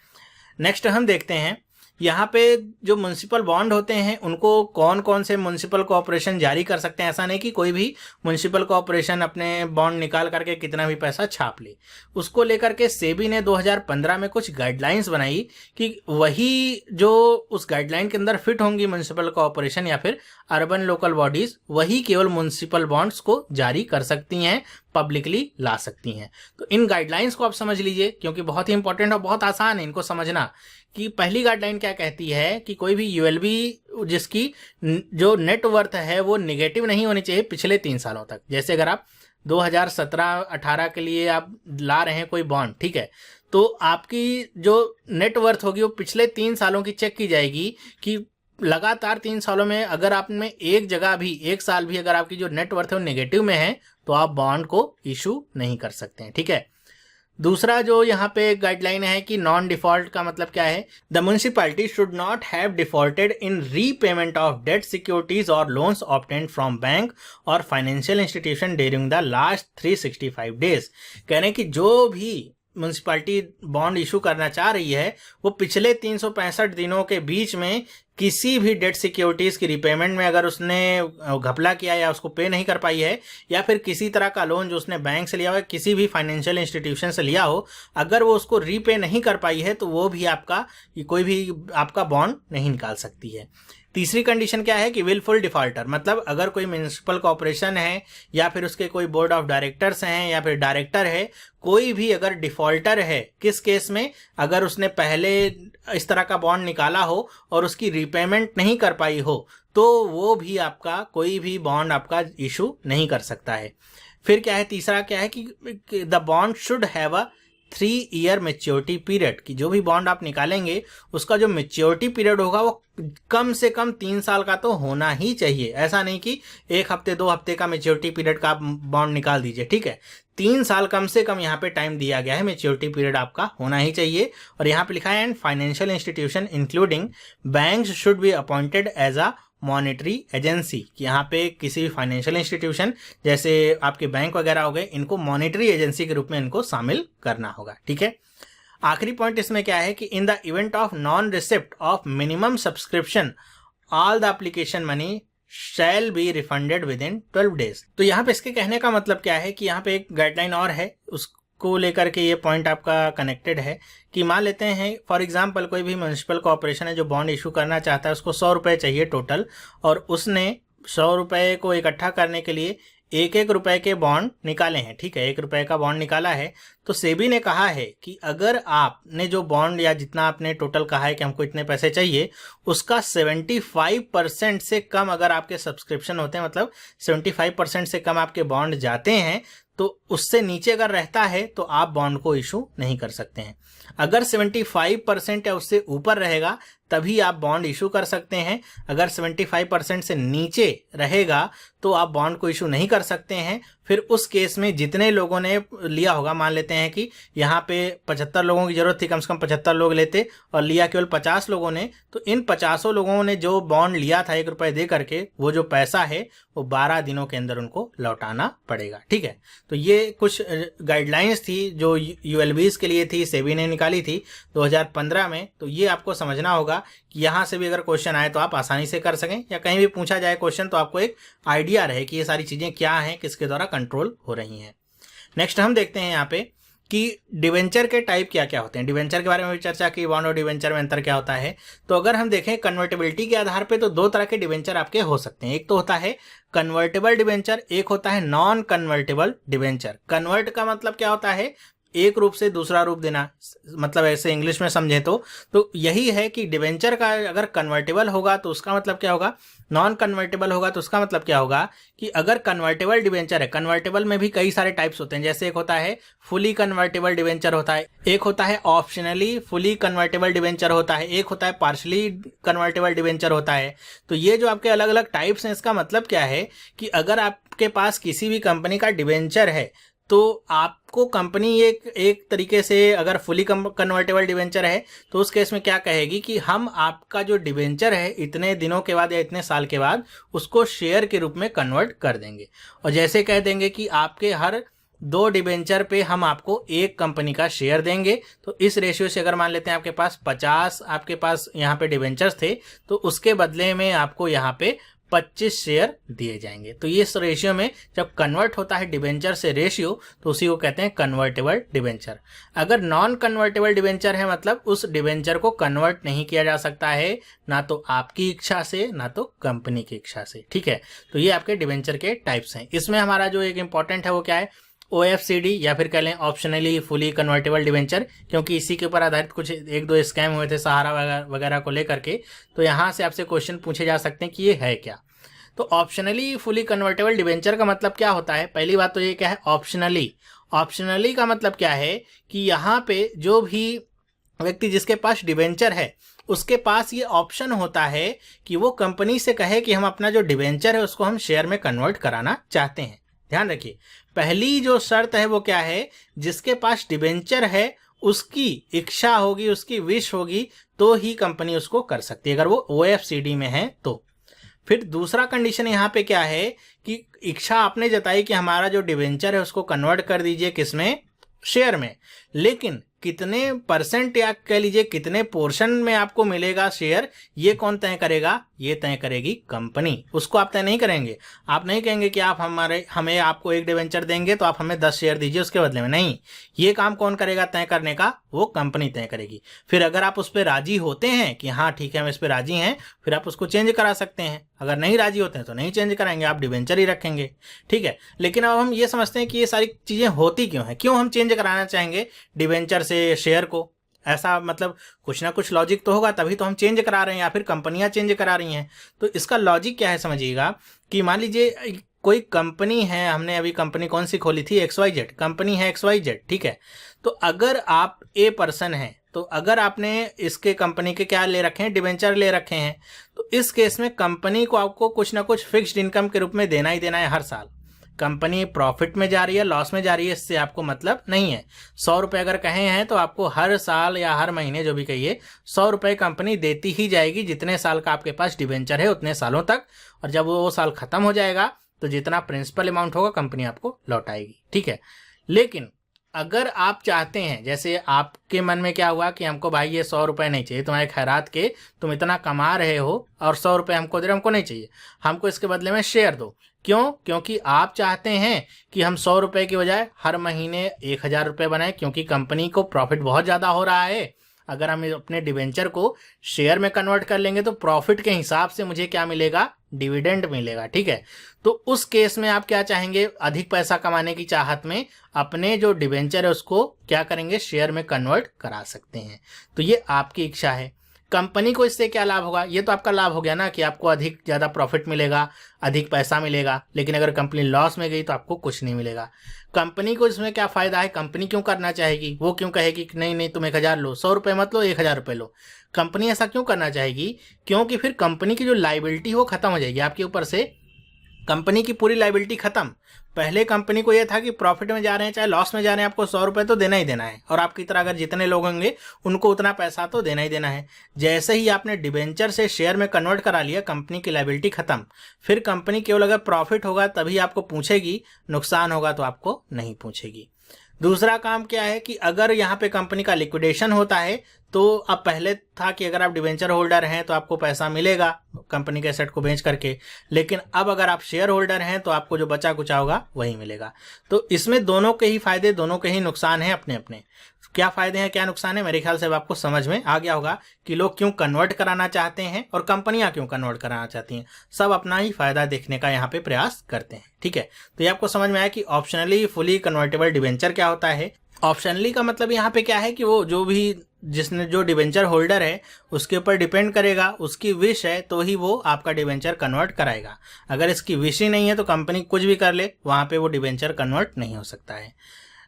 नेक्स्ट हम देखते हैं यहाँ पे जो म्युनिसिपल बॉन्ड होते हैं उनको कौन कौन से म्युनिसिपल कॉर्पोरेशन जारी कर सकते हैं। ऐसा नहीं कि कोई भी म्युनिसिपल कॉर्पोरेशन अपने बॉन्ड निकाल करके कितना भी पैसा छाप ले। उसको लेकर के सेबी ने 2015 में कुछ गाइडलाइंस बनाई कि वही जो उस गाइडलाइन के अंदर फिट होंगी म्युनिसिपल कॉर्पोरेशन या फिर अर्बन लोकल बॉडीज, वही केवल म्युनिसिपल बॉन्ड्स को जारी कर सकती हैं, पब्लिकली ला सकती हैं। तो इन गाइडलाइंस को आप समझ लीजिए क्योंकि बहुत ही इंपॉर्टेंट और बहुत आसान है इनको समझना। कि पहली गाइडलाइन क्या कहती है कि कोई भी यूएलबी जिसकी जो नेटवर्थ है वो निगेटिव नहीं होनी चाहिए पिछले 3 सालों तक। जैसे अगर आप 2017-18 के लिए आप ला रहे हैं कोई बॉन्ड, ठीक है, तो आपकी जो नेटवर्थ होगी वो पिछले 3 सालों की चेक की जाएगी कि लगातार 3 सालों में अगर आप में एक जगह भी एक साल भी अगर आपकी जो नेटवर्थ है वो नेगेटिव में है तो आप बॉन्ड को इशू नहीं कर सकते हैं। ठीक है, दूसरा जो यहाँ पे गाइडलाइन है कि नॉन डिफॉल्ट का मतलब क्या है, the municipality should not have defaulted in repayment of debt securities और लोन्स ऑब्टेन्ड फ्रॉम बैंक और financial institution during the last 365 days. कहने की जो भी म्युनिसिपैलिटी बॉन्ड इशू करना चाह रही है वो पिछले 365 दिनों के बीच में किसी भी डेट सिक्योरिटीज की रिपेमेंट में अगर उसने घपला किया या उसको पे नहीं कर पाई है या फिर किसी तरह का लोन जो उसने बैंक से लिया हो, किसी भी फाइनेंशियल इंस्टीट्यूशन से लिया हो, अगर वो उसको रीपे नहीं कर पाई है तो वो भी आपका कोई भी आपका बॉन्ड नहीं निकाल सकती है। तीसरी कंडीशन क्या है कि विलफुल डिफॉल्टर, मतलब अगर कोई म्युनिसिपल कॉर्पोरेशन है या फिर उसके कोई बोर्ड ऑफ डायरेक्टर्स हैं या फिर डायरेक्टर है, कोई भी अगर डिफॉल्टर है, किस केस में, अगर उसने पहले इस तरह का बॉन्ड निकाला हो और उसकी रीपेमेंट नहीं कर पाई हो तो वो भी आपका कोई भी बॉन्ड आपका इशू नहीं कर सकता है। फिर क्या है, तीसरा क्या है कि the bond should have a 3 year maturity period, कि जो भी बॉन्ड आप निकालेंगे उसका जो मेच्योरिटी पीरियड होगा वो कम से कम 3 साल का तो होना ही चाहिए। ऐसा नहीं कि 1 हफ्ते 2 हफ्ते का मेच्योरिटी पीरियड का आप बॉन्ड निकाल दीजिए। ठीक है, 3 साल कम से कम यहाँ पे टाइम दिया गया है, मेच्योरिटी पीरियड आपका होना ही चाहिए। और यहाँ पे लिखा है and financial institution including banks should be appointed as a monetary agency, कि यहाँ पे किसी भी फाइनेंशियल इंस्टीट्यूशन जैसे आपके बैंक वगैरह हो गए, इनको मॉनेटरी एजेंसी के रूप में इनको शामिल करना होगा। ठीक है, आखिरी पॉइंट इसमें क्या है कि in the event of non receipt of minimum subscription all the application money shall be refunded with in 12 days. तो यहाँ पे इसके कहने का मतलब क्या है कि यहाँ पे एक गाइडलाइन और है, उसको लेकर के ये पॉइंट आपका कनेक्टेड है कि मान लेते हैं फॉर एग्जांपल कोई भी म्युनिसिपल कॉर्पोरेशन है जो बॉन्ड इशू करना चाहता है, उसको 100 रुपये चाहिए टोटल, और उसने 100 रुपये को इकट्ठा करने के लिए 1-1 रुपए के बॉन्ड निकाले हैं। ठीक है, 1 रुपए का बॉन्ड निकाला है, तो सेबी ने कहा है कि अगर आपने जो बॉन्ड या जितना आपने टोटल कहा है कि हमको इतने पैसे चाहिए, उसका 75% से कम अगर आपके सब्सक्रिप्शन होते हैं, मतलब 75% से कम आपके बॉन्ड जाते हैं, तो उससे नीचे अगर रहता है तो आप बॉन्ड को इशू नहीं कर सकते हैं। अगर 75% या उससे ऊपर रहेगा तभी आप बॉन्ड इशू कर सकते हैं। अगर 75% से नीचे रहेगा तो आप बॉन्ड को इशू नहीं कर सकते हैं। फिर उस केस में जितने लोगों ने लिया होगा, मान लेते हैं कि यहाँ पे 75 लोगों की जरूरत थी, कम से कम 75 लोग लेते और लिया केवल 50 लोगों ने, तो इन 50 लोगों ने जो बॉन्ड लिया था 1 रुपए दे करके, वो जो पैसा है वो 12 दिनों के अंदर उनको लौटाना पड़ेगा। ठीक है, तो ये कुछ गाइडलाइंस थी जो यूएलबीज के लिए थी, सेबी ने निकाली थी 2015 में। तो ये आपको समझना होगा कि यहाँ से भी अगर क्वेश्चन आए तो आप आसानी से कर सकें, या कहीं भी पूछा जाए क्वेश्चन तो आपको एक आइडिया रहे कि ये सारी चीजें क्या हैं, किसके द्वारा कंट्रोल हो रही हैं। नेक्स्ट हम देखते हैं यहाँ पे कि डिवेंचर के टाइप क्या क्या होते हैं। डिवेंचर के बारे में भी चर्चा की, बॉन्ड और डिवेंचर में अंतर क्या होता है। तो अगर हम देखें कन्वर्टेबिलिटी के आधार पे तो 2 तरह के डिवेंचर आपके हो सकते हैं। एक तो होता है कन्वर्टेबल डिवेंचर, एक होता है नॉन कन्वर्टेबल डिवेंचर। कन्वर्ट का मतलब क्या होता है, एक रूप से दूसरा रूप देना, मतलब ऐसे इंग्लिश में समझे तो यही है कि डिबेंचर का अगर कन्वर्टेबल होगा तो उसका मतलब क्या होगा, नॉन कन्वर्टेबल होगा तो उसका मतलब क्या होगा कि अगर कन्वर्टेबल डिबेंचर है, कन्वर्टेबल में भी कई सारे टाइप्स होते हैं, जैसे एक होता है फुली कन्वर्टेबल डिबेंचर होता है, एक होता है ऑप्शनली फुली कन्वर्टेबल डिबेंचर होता है, एक होता है पार्शली कन्वर्टेबल डिबेंचर होता है। तो ये जो आपके अलग अलग टाइप्स हैं, इसका मतलब क्या है कि अगर आपके पास किसी भी कंपनी का डिबेंचर है तो आपको कंपनी एक तरीके से अगर फुली कन्वर्टेबल डिबेंचर है तो उस केस में क्या कहेगी कि हम आपका जो डिबेंचर है इतने दिनों के बाद या इतने साल के बाद उसको शेयर के रूप में कन्वर्ट कर देंगे, और जैसे कह देंगे कि आपके हर 2 डिबेंचर पे हम आपको एक कंपनी का शेयर देंगे। तो इस रेशियो से अगर मान लेते हैं आपके पास 50 आपके पास यहाँ पे डिबेंचर्स थे तो उसके बदले में आपको यहाँ पे 25 शेयर दिए जाएंगे। तो ये इस रेशियो में जब कन्वर्ट होता है डिबेंचर से रेशियो तो उसी को कहते हैं कन्वर्टेबल डिबेंचर। अगर नॉन कन्वर्टेबल डिबेंचर है मतलब उस डिबेंचर को कन्वर्ट नहीं किया जा सकता है, ना तो आपकी इच्छा से ना तो कंपनी की इच्छा से। ठीक है, तो ये आपके डिबेंचर के टाइप्स हैं। इसमें हमारा जो एक इंपॉर्टेंट है वो क्या है, OFCD या फिर कह लें ऑप्शनली फुली कन्वर्टेबल डिबेंचर, क्योंकि इसी के ऊपर आधारित कुछ 1-2 स्कैम हुए थे सहारा वगैरह को लेकर के, तो यहाँ से आपसे क्वेश्चन पूछे जा सकते हैं कि ये है क्या। तो ऑप्शनली फुली कन्वर्टेबल डिबेंचर का मतलब क्या होता है, पहली बात तो ये क्या है, ऑप्शनली का मतलब क्या है कि यहाँ पे जो भी व्यक्ति जिसके पास डिबेंचर है उसके पास ये ऑप्शन होता है कि वो कंपनी से कहे कि हम अपना जो डिबेंचर है उसको हम शेयर में कन्वर्ट कराना चाहते हैं। ध्यान रखिए, पहली जो शर्त है वो क्या है, जिसके पास डिबेंचर है उसकी इच्छा होगी, उसकी विश होगी तो ही कंपनी उसको कर सकती है, अगर वो OFCD में है तो। फिर दूसरा कंडीशन यहाँ पे क्या है कि इच्छा आपने जताई कि हमारा जो डिबेंचर है उसको कन्वर्ट कर दीजिए किसमें, शेयर में, लेकिन कितने परसेंट या कह लीजिए कितने पोर्शन में आपको मिलेगा शेयर, ये कौन तय करेगा, ये तय करेगी कंपनी। उसको आप तय नहीं करेंगे, आप नहीं कहेंगे कि आप हमें आपको एक डिबेंचर देंगे तो आप हमें 10 शेयर दीजिए उसके बदले में, नहीं, ये काम कौन करेगा तय करने का, वो कंपनी तय करेगी। फिर अगर आप उस पर राजी होते हैं कि हाँ ठीक है हम इस पर राजी हैं, फिर आप उसको चेंज करा सकते हैं। अगर नहीं राजी होते हैं तो नहीं चेंज कराएंगे, आप डिबेंचर ही रखेंगे। ठीक है, लेकिन अब हम ये समझते हैं कि ये सारी चीजें होती क्यों है, क्यों हम चेंज कराना चाहेंगे डिबेंचर से शेयर को, ऐसा मतलब कुछ ना कुछ लॉजिक तो होगा, तभी तो हम चेंज करा रहे हैं या फिर कंपनियां चेंज करा रही हैं। तो इसका लॉजिक क्या है समझिएगा कि मान लीजिए कोई कंपनी है, हमने अभी कंपनी कौन सी खोली थी, XYZ कंपनी है, XYZ, ठीक है। तो अगर आप ए पर्सन हैं तो अगर आपने इसके कंपनी के क्या ले रखे हैं, डिबेंचर ले रखे हैं, तो इस केस में कंपनी को आपको कुछ ना कुछ फिक्स्ड इनकम के रूप में देना ही देना है हर साल। कंपनी प्रॉफिट में जा रही है लॉस में जा रही है इससे आपको मतलब नहीं है। 100 रुपए अगर कहे हैं तो आपको हर साल या हर महीने जो भी कहिए 100 रुपए कंपनी देती ही जाएगी, जितने साल का आपके पास डिबेंचर है उतने सालों तक, और जब वो साल खत्म हो जाएगा तो जितना प्रिंसिपल अमाउंट होगा कंपनी आपको लौटाएगी। ठीक है, लेकिन अगर आप चाहते हैं, जैसे आपके मन में क्या हुआ कि हमको भाई ये 100 रुपए नहीं चाहिए, तुम्हारे खैरात के तुम इतना कमा रहे हो और 100 रुपए हमको दे रहे, हमको नहीं चाहिए, हमको इसके बदले में शेयर दो। क्यों? क्योंकि आप चाहते हैं कि हम 100 रुपए की बजाय हर महीने 1000 रुपए बनाए, क्योंकि कंपनी को प्रॉफिट बहुत ज़्यादा हो रहा है। अगर हम अपने डिबेंचर को शेयर में कन्वर्ट कर लेंगे तो प्रॉफिट के हिसाब से मुझे क्या मिलेगा, डिविडेंड मिलेगा। ठीक है, तो उस केस में आप क्या चाहेंगे, अधिक पैसा कमाने की चाहत में अपने जो डिबेंचर है उसको क्या करेंगे, शेयर में कन्वर्ट करा सकते हैं। तो ये आपकी इच्छा है। कंपनी को इससे क्या लाभ होगा, ये तो आपका लाभ हो गया ना कि आपको अधिक ज़्यादा प्रॉफिट मिलेगा, अधिक पैसा मिलेगा। लेकिन अगर कंपनी लॉस में गई तो आपको कुछ नहीं मिलेगा। कंपनी को इसमें क्या फ़ायदा है, कंपनी क्यों करना चाहेगी, वो क्यों कहेगी कि नहीं नहीं तुम 1000 लो, 100 रुपये मत लो, 1000 रुपये लो। कंपनी ऐसा क्यों करना चाहेगी, क्योंकि फिर कंपनी की जो लाइबिलिटी वो खत्म हो जाएगी आपके ऊपर से, कंपनी की पूरी लाइबिलिटी खत्म। पहले कंपनी को यह था कि प्रॉफिट में जा रहे हैं चाहे लॉस में जा रहे हैं, आपको 100 रुपये तो देना ही देना है, और आपकी तरह अगर जितने लोग होंगे उनको उतना पैसा तो देना ही देना है। जैसे ही आपने डिबेंचर से शेयर में कन्वर्ट करा लिया, कंपनी की लाइबिलिटी खत्म। फिर कंपनी केवल अगर प्रॉफिट होगा तभी आपको पूछेगी, नुकसान होगा तो आपको नहीं पूछेगी। दूसरा काम क्या है कि अगर यहाँ पे कंपनी का लिक्विडेशन होता है तो अब पहले था कि अगर आप डिबेंचर होल्डर हैं तो आपको पैसा मिलेगा कंपनी के एसेट को बेच करके, लेकिन अब अगर आप शेयर होल्डर हैं तो आपको जो बचा कुचा होगा वही मिलेगा। तो इसमें दोनों के ही फायदे दोनों के ही नुकसान हैं अपने अपने। क्या फायदे हैं क्या नुकसान है, मेरे ख्याल से अब आपको समझ में आ गया होगा कि लोग क्यों कन्वर्ट कराना चाहते हैं और कंपनियां क्यों कन्वर्ट कराना चाहती हैं। सब अपना ही फायदा देखने का यहाँ पे प्रयास करते हैं। ठीक है, तो ये आपको समझ में आया कि ऑप्शनली फुली कन्वर्टेबल डिबेंचर क्या होता है, ऑप्शनली का मतलब यहाँ पे क्या है कि वो जो भी जिसने जो डिबेंचर होल्डर है उसके ऊपर डिपेंड करेगा, उसकी विश है तो ही वो आपका डिबेंचर कन्वर्ट कराएगा। अगर इसकी विश ही नहीं है तो कंपनी कुछ भी कर ले, वहाँ पे वो डिबेंचर कन्वर्ट नहीं हो सकता है।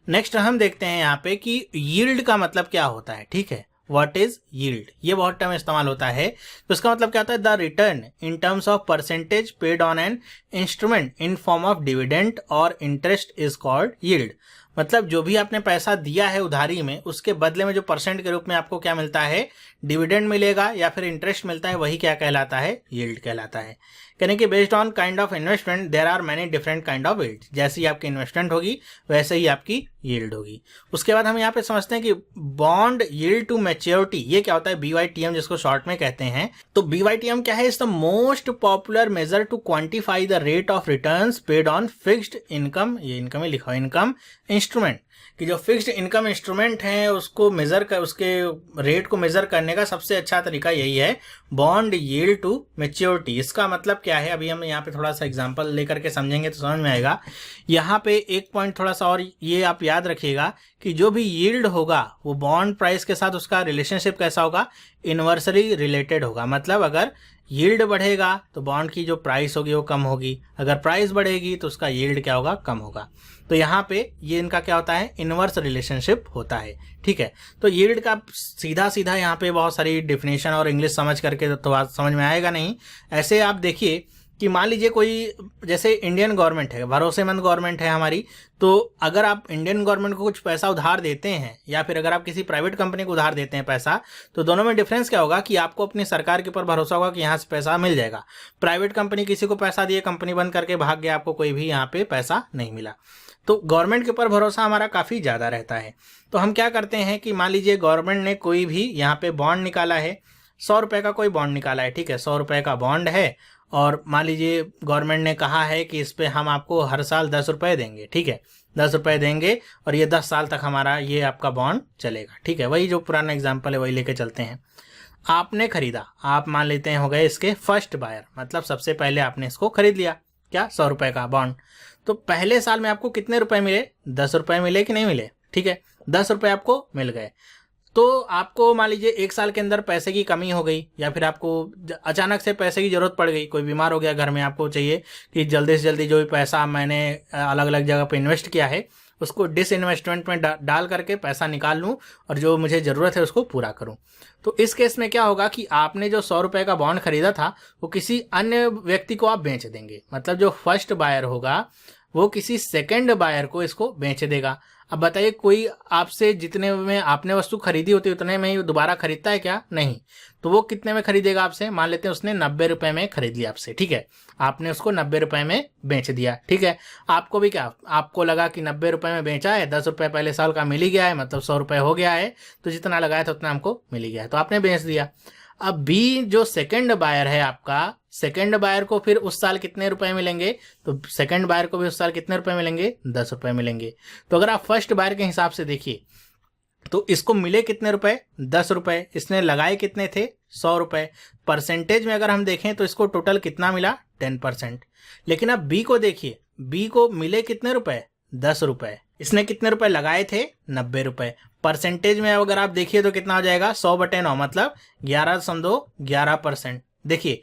नेक्स्ट हम देखते हैं यहाँ पे कि यील्ड का मतलब क्या होता है। ठीक है, व्हाट इज यील्ड, ये बहुत टर्म इस्तेमाल होता है। तो इसका मतलब क्या होता है, the return in terms of percentage paid on an instrument in form of dividend और इंटरेस्ट इज कॉल्ड यील्ड। मतलब जो भी आपने पैसा दिया है उधारी में, उसके बदले में जो परसेंट के रूप में आपको क्या मिलता है, डिविडेंड मिलेगा या फिर इंटरेस्ट मिलता है, वही क्या कहलाता है, यील्ड कहलाता है। कहने कि based on kind of investment there are many different kind of yield. जैसी आपकी इन्वेस्टमेंट होगी वैसे ही आपकी यील्ड होगी। उसके बाद हम यहाँ पे समझते हैं कि बॉन्ड यील्ड टू मैच्योरिटी, ये क्या होता है, BYTM जिसको शॉर्ट में कहते हैं। तो BYTM क्या है, is the most popular measure to quantify the rate of returns paid on fixed income, ये इनकम ही लिखा हो, इनकम इंस्ट्रूमेंट, कि जो फिक्स्ड इनकम इंस्ट्रूमेंट है उसको मेजर कर, उसके रेट को मेजर करने का सबसे अच्छा तरीका यही है, बॉन्ड यील्ड टू मैच्योरिटी। इसका मतलब क्या है, अभी हम यहाँ पे थोड़ा सा एग्जांपल लेकर के समझेंगे तो समझ में आएगा। यहाँ पे एक पॉइंट थोड़ा सा और ये आप याद रखिएगा कि जो भी यील्ड होगा वो बॉन्ड प्राइस के साथ उसका रिलेशनशिप कैसा होगा, इनवर्सली रिलेटेड होगा। मतलब अगर यील्ड बढ़ेगा तो बॉन्ड की जो प्राइस होगी वो कम होगी, अगर प्राइस बढ़ेगी तो उसका यील्ड क्या होगा, कम होगा। तो यहाँ पे ये इनका क्या होता है, इनवर्स रिलेशनशिप होता है। ठीक है, तो यील्ड का सीधा सीधा यहाँ पे बहुत सारी डिफिनेशन और इंग्लिश समझ करके तो बात समझ में आएगा नहीं। ऐसे आप देखिए कि मान लीजिए कोई, जैसे इंडियन गवर्नमेंट है, भरोसेमंद गवर्नमेंट है हमारी, तो अगर आप इंडियन गवर्नमेंट को कुछ पैसा उधार देते हैं या फिर अगर आप किसी प्राइवेट कंपनी को उधार देते हैं पैसा, तो दोनों में डिफरेंस क्या होगा कि आपको अपनी सरकार के ऊपर भरोसा होगा कि यहाँ से पैसा मिल जाएगा। प्राइवेट कंपनी किसी को पैसा दिए, कंपनी बंद करके भाग गया, आपको कोई भी यहाँ पे पैसा नहीं मिला। तो गवर्नमेंट के ऊपर भरोसा हमारा काफ़ी ज़्यादा रहता है। तो हम क्या करते हैं कि मान लीजिए गवर्नमेंट ने कोई भी यहाँ पे बॉन्ड निकाला है, 100 रुपये का कोई बॉन्ड निकाला है। ठीक है, 100 रुपये का बॉन्ड है और मान लीजिए गवर्नमेंट ने कहा है कि इस पे हम आपको हर साल 10 रुपये देंगे। ठीक है, 10 रुपये देंगे और ये 10 साल तक हमारा ये आपका बॉन्ड चलेगा। ठीक है, वही जो पुराना एग्जाम्पल है वही लेके चलते हैं। आपने खरीदा, आप मान लेते हैं हो गए इसके फर्स्ट बायर, मतलब सबसे पहले आपने इसको खरीद लिया, क्या, 100 रुपये का बॉन्ड। तो पहले साल में आपको कितने रुपए मिले, 10 रुपये मिले कि नहीं मिले। ठीक है, 10 रुपये आपको मिल गए। तो आपको मान लीजिए एक साल के अंदर पैसे की कमी हो गई या फिर आपको अचानक से पैसे की जरूरत पड़ गई, कोई बीमार हो गया घर में, आपको चाहिए कि जल्दी से जल्दी जो भी पैसा मैंने अलग अलग जगह पे इन्वेस्ट किया है उसको डिसइन्वेस्टमेंट में डाल करके पैसा निकाल लूँ और जो मुझे ज़रूरत है उसको पूरा करूँ। तो इस केस में क्या होगा कि आपने जो 100 रुपये का बॉन्ड खरीदा था वो किसी अन्य व्यक्ति को आप बेच देंगे। मतलब जो फर्स्ट बायर होगा वो किसी सेकंड बायर को इसको बेच देगा। अब बताइए, कोई आपसे जितने में आपने वस्तु खरीदी होती है उतने में ही दोबारा खरीदता है क्या, नहीं। तो वो कितने में खरीदेगा आपसे, मान लेते हैं उसने 90 रुपये में खरीद लिया आपसे। ठीक है, आपने उसको 90 रुपये में बेच दिया। ठीक है, आपको भी क्या, आपको लगा कि 90 रुपये में बेचा है, 10 रुपये पहले साल का मिल ही गया है, मतलब 100 रुपये हो गया है, तो जितना लगाया था उतना हमको मिल ही गया है, तो आपने बेच दिया। अब बी जो सेकंड बायर है आपका, सेकंड बायर को फिर उस साल कितने रुपए मिलेंगे, तो सेकंड बायर को भी उस साल कितने रुपए मिलेंगे, 10 रुपए मिलेंगे। तो अगर आप फर्स्ट बायर के हिसाब से देखिए तो इसको मिले कितने रुपए, 10 रुपए, इसने लगाए कितने थे, 100 रुपए। परसेंटेज में अगर हम देखें तो इसको टोटल कितना मिला, 10%। लेकिन अब बी को देखिए, बी को मिले कितने रुपए, 10 रुपए, इसने कितने रुपए लगाए थे, 90 रुपए। परसेंटेज में अगर आप देखिए तो कितना हो जाएगा, 100/9, मतलब 11.11%। देखिए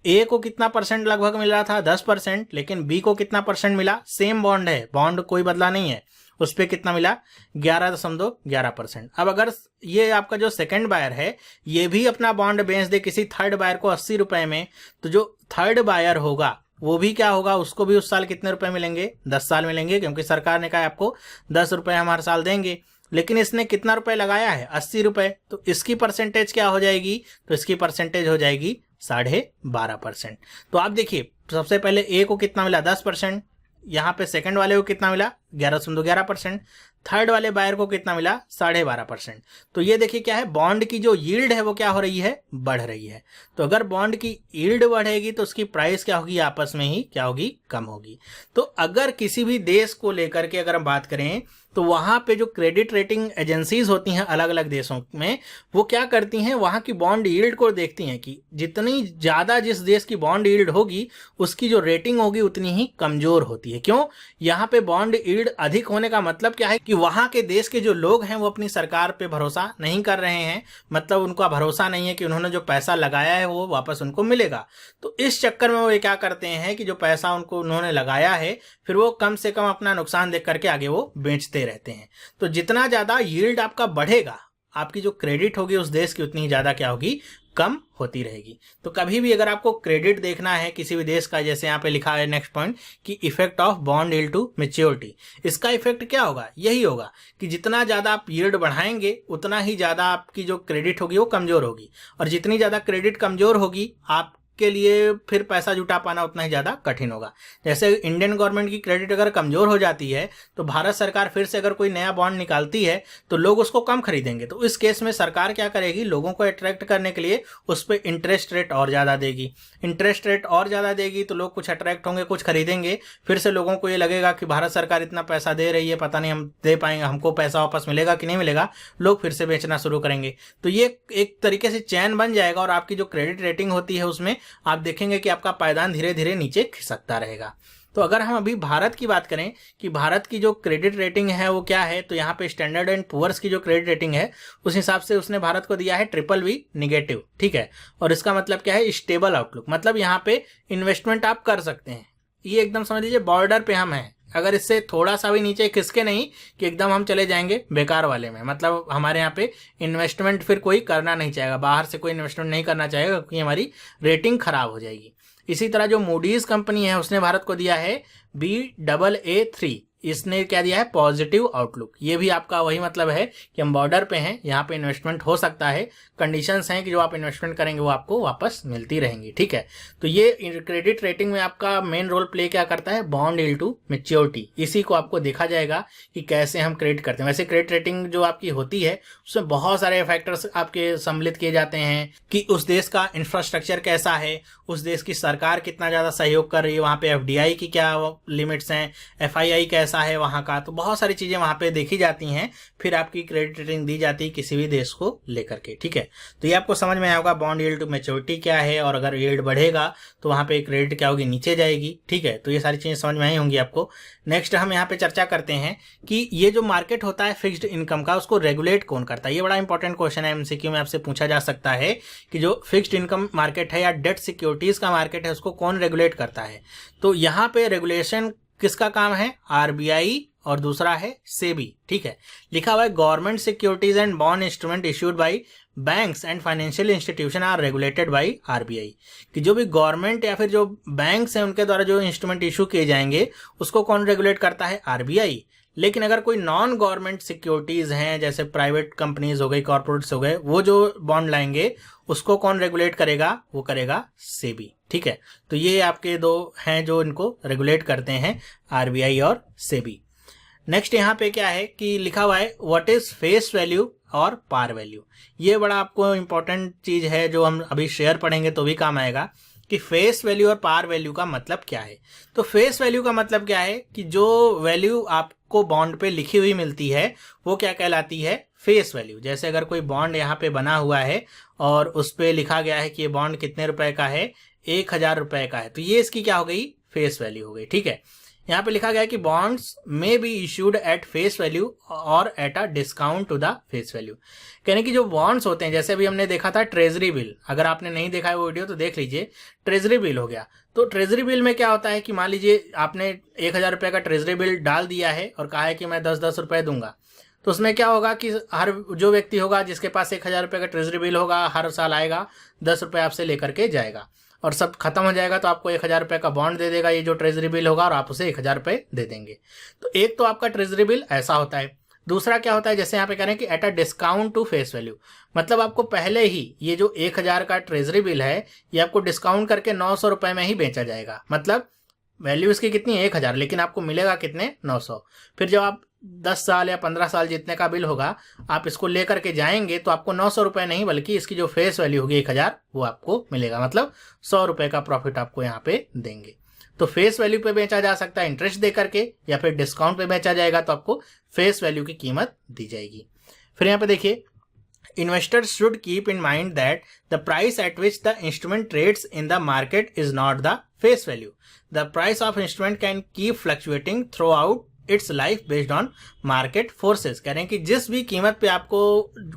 ए को कितना परसेंट लगभग मिल रहा था, 10%, लेकिन बी को कितना परसेंट मिला, सेम बॉन्ड है, बॉन्ड कोई बदला नहीं है, उस पर कितना मिला, 11.11%। अब अगर ये आपका जो सेकंड बायर है ये भी अपना बॉन्ड बेच दे किसी थर्ड बायर को 80 रुपए में, तो जो थर्ड बायर होगा वो भी क्या होगा, उसको भी उस साल कितने रुपए मिलेंगे, 10 साल मिलेंगे, क्योंकि सरकार ने कहा आपको 10 रुपए हम हर साल देंगे। लेकिन इसने कितना रुपए लगाया है, 80 रुपए, तो इसकी परसेंटेज क्या हो जाएगी, तो इसकी परसेंटेज हो जाएगी 12.5%। तो आप देखिए सबसे पहले ए को कितना मिला, 10%, यहाँ पे सेकंड वाले को कितना मिला, 11.11%, थर्ड वाले बायर को कितना मिला, 12.5%। तो ये देखिए क्या है, बॉन्ड की जो यील्ड है वो क्या हो रही है, बढ़ रही है। तो अगर बॉन्ड की यील्ड बढ़ेगी तो उसकी प्राइस क्या होगी, आपस में ही क्या होगी, कम होगी। तो अगर किसी भी देश को लेकर के अगर हम बात करें तो वहां पे जो क्रेडिट रेटिंग एजेंसीज होती हैं अलग अलग देशों में, वो क्या करती हैं, वहां की बॉन्ड यील्ड को देखती हैं कि जितनी ज्यादा जिस देश की बॉन्ड यील्ड होगी उसकी जो रेटिंग होगी उतनी ही कमजोर होती है। क्यों, यहाँ पे बॉन्ड यील्ड अधिक होने का मतलब क्या है कि कि वहां के देश के जो लोग हैं वो अपनी सरकार पे भरोसा नहीं कर रहे हैं, मतलब उनका भरोसा नहीं है कि उन्होंने जो पैसा लगाया है वो वापस उनको मिलेगा। तो इस चक्कर में वो ये क्या करते हैं कि जो पैसा उनको उन्होंने लगाया है फिर वो कम से कम अपना नुकसान देख करके आगे वो बेचते रहते हैं। तो जितना ज्यादा यील्ड आपका बढ़ेगा, आपकी जो क्रेडिट होगी उस देश की उतनी ही ज्यादा क्या होगी, कम होती रहेगी। तो कभी भी अगर आपको क्रेडिट देखना है किसी भी देश का, जैसे यहाँ पे लिखा है नेक्स्ट पॉइंट कि effect of bond yield to maturity, इसका इफेक्ट क्या होगा, यही होगा कि जितना ज्यादा आप यील्ड बढ़ाएंगे उतना ही ज्यादा आपकी जो क्रेडिट होगी वो कमजोर होगी, और जितनी ज्यादा क्रेडिट कमजोर होगी आप के लिए फिर पैसा जुटा पाना उतना ही ज्यादा कठिन होगा। जैसे इंडियन गवर्नमेंट की क्रेडिट अगर कमजोर हो जाती है तो भारत सरकार फिर से अगर कोई नया बॉन्ड निकालती है तो लोग उसको कम खरीदेंगे। तो इस केस में सरकार क्या करेगी, लोगों को अट्रैक्ट करने के लिए उस पर इंटरेस्ट रेट और ज्यादा देगी। इंटरेस्ट रेट और ज्यादा देगी तो लोग कुछ अट्रैक्ट होंगे, कुछ खरीदेंगे, फिर से लोगों को ये लगेगा कि भारत सरकार इतना पैसा दे रही है, पता नहीं हम दे पाएंगे, हमको पैसा वापस मिलेगा कि नहीं मिलेगा, लोग फिर से बेचना शुरू करेंगे। तो ये एक तरीके से चैन बन जाएगा और आपकी जो क्रेडिट रेटिंग होती है उसमें आप देखेंगे कि आपका पायदान धीरे धीरे नीचे खिसकता रहेगा। तो अगर हम अभी भारत की बात करें कि भारत की जो क्रेडिट रेटिंग है वो क्या है, तो यहाँ पे स्टैंडर्ड एंड पुअर्स की जो क्रेडिट रेटिंग है उस हिसाब से उसने भारत को दिया है BBB नेगेटिव, ठीक है। और इसका मतलब क्या है, स्टेबल आउटलुक, मतलब यहाँ पे इन्वेस्टमेंट आप कर सकते हैं। ये एकदम समझ लीजिए बॉर्डर पे हम हैं, अगर इससे थोड़ा सा भी नीचे खिसके नहीं कि एकदम हम चले जाएंगे बेकार वाले में, मतलब हमारे यहाँ पे इन्वेस्टमेंट फिर कोई करना नहीं चाहेगा, बाहर से कोई इन्वेस्टमेंट नहीं करना चाहेगा क्योंकि हमारी रेटिंग खराब हो जाएगी। इसी तरह जो मूडीज कंपनी है उसने भारत को दिया है Baa3, इसने क्या दिया है, पॉजिटिव आउटलुक। ये भी आपका वही मतलब है कि हम बॉर्डर पे हैं, यहाँ पे इन्वेस्टमेंट हो सकता है, कंडीशंस हैं कि जो आप इन्वेस्टमेंट करेंगे वो आपको वापस मिलती रहेंगी, ठीक है। तो ये क्रेडिट रेटिंग में आपका मेन रोल प्ले क्या करता है, बॉन्ड यील्ड टू मैच्योरिटी, इसी को आपको देखा जाएगा कि कैसे हम क्रेडिट करते हैं। वैसे क्रेडिट रेटिंग जो आपकी होती है उसमें बहुत सारे फैक्टर्स आपके सम्मिलित किए जाते हैं कि उस देश का इंफ्रास्ट्रक्चर कैसा है, उस देश की सरकार कितना ज्यादा सहयोग कर रही है, वहां पे FDI की क्या लिमिट्स हैं, FII कैसा है वहां का, तो बहुत सारी चीजें वहां पे देखी जाती हैं, फिर आपकी क्रेडिट रेटिंग दी जाती है किसी भी देश को लेकर के, ठीक है। तो ये आपको समझ में आया होगा बॉन्ड यील्ड टू मैच्योरिटी क्या है, और अगर यील्ड बढ़ेगा तो वहां पे क्रेडिट क्या होगी, नीचे जाएगी, ठीक है। तो ये सारी चीजें समझ में आई होंगी आपको। नेक्स्ट हम यहाँ पे चर्चा करते हैं कि ये जो मार्केट होता है फिक्स्ड इनकम का, उसको रेगुलेट कौन करता है। ये बड़ा इंपॉर्टेंट क्वेश्चन है, MCQ में आपसे पूछा जा सकता है कि जो फिक्स्ड इनकम मार्केट है या डेट सिक्योरिटीज का मार्केट है उसको कौन रेगुलेट करता है। तो यहाँ पे रेगुलेशन किसका काम है, RBI और दूसरा है SEBI, ठीक है। लिखा हुआ है government securities and bond instrument issued by banks and financial institution are regulated by RBI, कि जो भी गवर्नमेंट या फिर जो बैंक्स हैं उनके द्वारा जो इंस्ट्रूमेंट इशू किए जाएंगे उसको कौन रेगुलेट करता है, RBI। लेकिन अगर कोई नॉन गवर्नमेंट सिक्योरिटीज हैं, जैसे प्राइवेट कंपनीज हो गई, कॉर्पोरेट्स हो गए, वो जो बॉन्ड लाएंगे उसको कौन रेगुलेट करेगा, वो करेगा SEBI, ठीक है। तो ये आपके दो हैं जो इनको रेगुलेट करते हैं, RBI और SEBI। नेक्स्ट यहाँ पे क्या है कि लिखा हुआ है व्हाट इज फेस वैल्यू और पार वैल्यू। ये बड़ा आपको इंपॉर्टेंट चीज है जो हम अभी शेयर पढ़ेंगे तो भी काम आएगा कि फेस वैल्यू और पार वैल्यू का मतलब क्या है। तो फेस वैल्यू का मतलब क्या है कि जो वैल्यू आपको बॉन्ड पे लिखी हुई मिलती है वो क्या कहलाती है, फेस वैल्यू। जैसे अगर कोई बॉन्ड यहाँ पे बना हुआ है और उस पे लिखा गया है कि ये बॉन्ड कितने रुपए का है, 1000 रुपए का है, तो ये इसकी क्या हो गई, फेस वैल्यू हो गई, ठीक है। यहाँ पे लिखा गया है कि बॉन्ड्स में be issued at face value और at a discount to the face value. कहने की जो बॉन्ड्स होते हैं, जैसे अभी हमने देखा था ट्रेजरी बिल, अगर आपने नहीं देखा है वो वीडियो तो देख लीजिए, ट्रेजरी बिल हो गया। तो ट्रेजरी बिल में क्या होता है कि मान लीजिए आपने 1000 रुपए का ट्रेजरी बिल डाल दिया है और कहा है कि मैं 10-10 रुपए दूंगा, तो उसमें क्या होगा कि हर जो व्यक्ति होगा जिसके पास 1000 रुपए का ट्रेजरी बिल होगा, हर साल आएगा 10 रुपए आपसे लेकर के जाएगा और सब खत्म हो जाएगा तो आपको 1000 रुपए का बॉन्ड दे देगा ये जो ट्रेजरी बिल होगा, और आप उसे 1000 रुपए दे देंगे। तो एक तो आपका ट्रेजरी बिल ऐसा होता है। दूसरा क्या होता है, जैसे यहाँ पे कह रहे हैं कि at a discount to face value, मतलब आपको पहले ही ये जो 1000 का ट्रेजरी बिल है ये आपको डिस्काउंट करके 900 रुपए में ही बेचा जाएगा। मतलब वैल्यू इसकी कितनी है, 1000, लेकिन आपको मिलेगा कितने, 900। फिर जब आप 10 साल या 15 साल जितने का बिल होगा आप इसको लेकर के जाएंगे तो आपको 900 रुपए नहीं बल्कि इसकी जो फेस वैल्यू होगी 1000 वो आपको मिलेगा, मतलब 100 रुपए का प्रॉफिट आपको यहाँ पे देंगे। तो फेस वैल्यू पे बेचा जा सकता है इंटरेस्ट दे करके, या फिर डिस्काउंट पे बेचा जाएगा तो आपको फेस वैल्यू की कीमत दी जाएगी। फिर यहाँ पे देखिए, investors should keep in mind that the price at which the instrument trades in the market is not the face value. The price of instrument can keep fluctuating throughout it's life based on market forces. कह रहे हैं कि जिस भी कीमत पे आपको